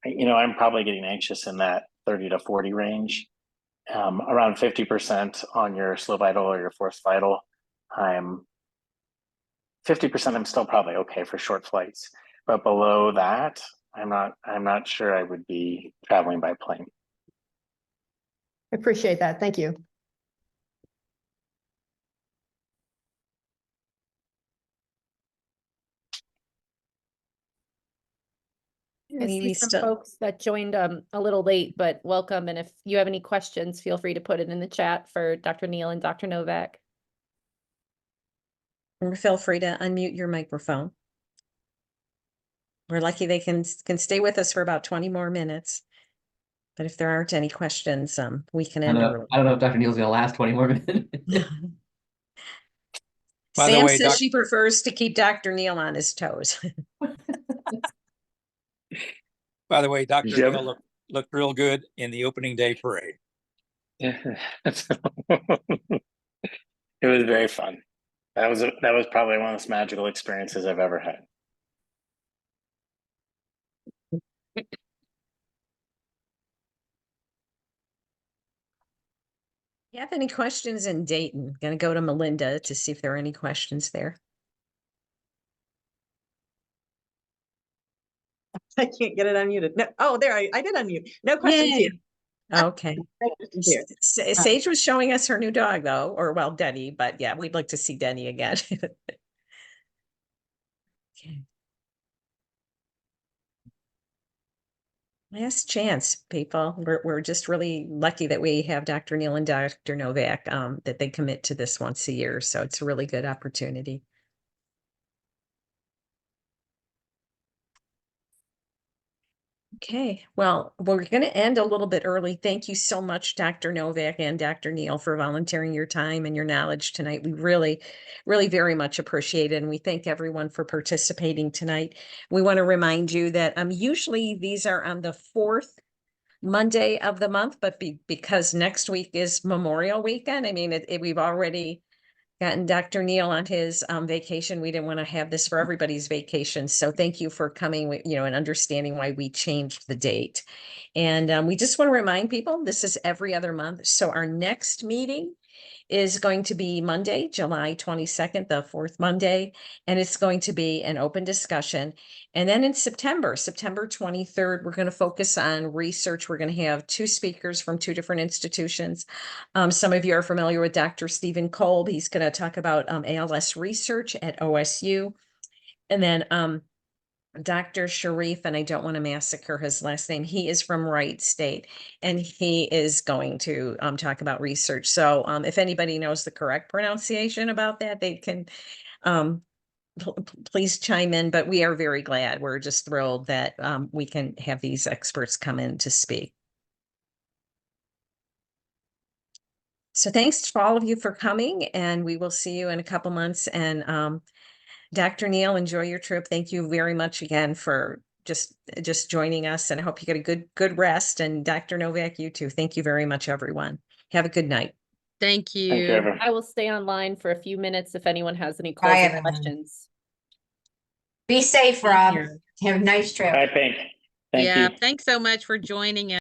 Speaker 4: I'm probably getting anxious in that 30 to 40 range. Around 50% on your slow vital or your forced vital. 50% I'm still probably okay for short flights, but below that, I'm not sure I would be traveling by plane.
Speaker 14: I appreciate that. Thank you.
Speaker 2: I see some folks that joined a little late, but welcome. And if you have any questions, feel free to put it in the chat for Dr. Neel and Dr. Novak.
Speaker 1: Or feel free to unmute your microphone. We're lucky they can stay with us for about 20 more minutes. But if there aren't any questions, we can end early.
Speaker 5: I don't know if Dr. Neel's going to last 20 more minutes.
Speaker 1: Sam says she prefers to keep Dr. Neel on his toes.
Speaker 13: By the way, Dr. Neel looked real good in the opening day parade.
Speaker 4: Yeah, it was very fun. That was probably one of the most magical experiences I've ever had.
Speaker 1: You have any questions in Dayton? Gonna go to Melinda to see if there are any questions there.
Speaker 11: I can't get it unmuted. No, oh, there, I did unmute. No questions here.
Speaker 1: Okay. Sage was showing us her new dog though, or well, Denny, but yeah, we'd like to see Denny again. Okay. Last chance, people. We're just really lucky that we have Dr. Neel and Dr. Novak, that they commit to this once a year. So it's a really good opportunity. Okay, well, we're going to end a little bit early. Thank you so much, Dr. Novak and Dr. Neel, for volunteering your time and your knowledge tonight. We really, really very much appreciate it. And we thank everyone for participating tonight. We want to remind you that usually these are on the fourth Monday of the month, but because next week is Memorial Weekend, I mean, we've already gotten Dr. Neel on his vacation. We didn't want to have this for everybody's vacation. So thank you for coming, and understanding why we changed the date. And we just want to remind people, this is every other month. So our next meeting is going to be Monday, July 22nd, the fourth Monday, and it's going to be an open discussion. And then in September 23rd, we're going to focus on research. We're going to have two speakers from two different institutions. Some of you are familiar with Dr. Stephen Kolb. He's going to talk about ALS research at OSU. And then Dr. Sharif, and I don't want to massacre his last name. He is from Wright State, and he is going to talk about research. So if anybody knows the correct pronunciation about that, they can please chime in. But we are very glad. We're just thrilled that we can have these experts come in to speak. So thanks to all of you for coming, and we will see you in a couple months. And Dr. Neel, enjoy your trip. Thank you very much again for just joining us, and I hope you get a good rest. And Dr. Novak, you too. Thank you very much, everyone. Have a good night.
Speaker 2: Thank you.
Speaker 4: Thank you, everyone.
Speaker 2: I will stay online for a few minutes if anyone has any
Speaker 6: Bye,
Speaker 2: closing
Speaker 6: everyone.
Speaker 2: questions.
Speaker 6: Be safe,
Speaker 2: Thank
Speaker 6: Rob.
Speaker 2: you.
Speaker 6: Have a nice trip.
Speaker 4: Bye, Pink. Thank you.
Speaker 2: Thanks so much for joining us.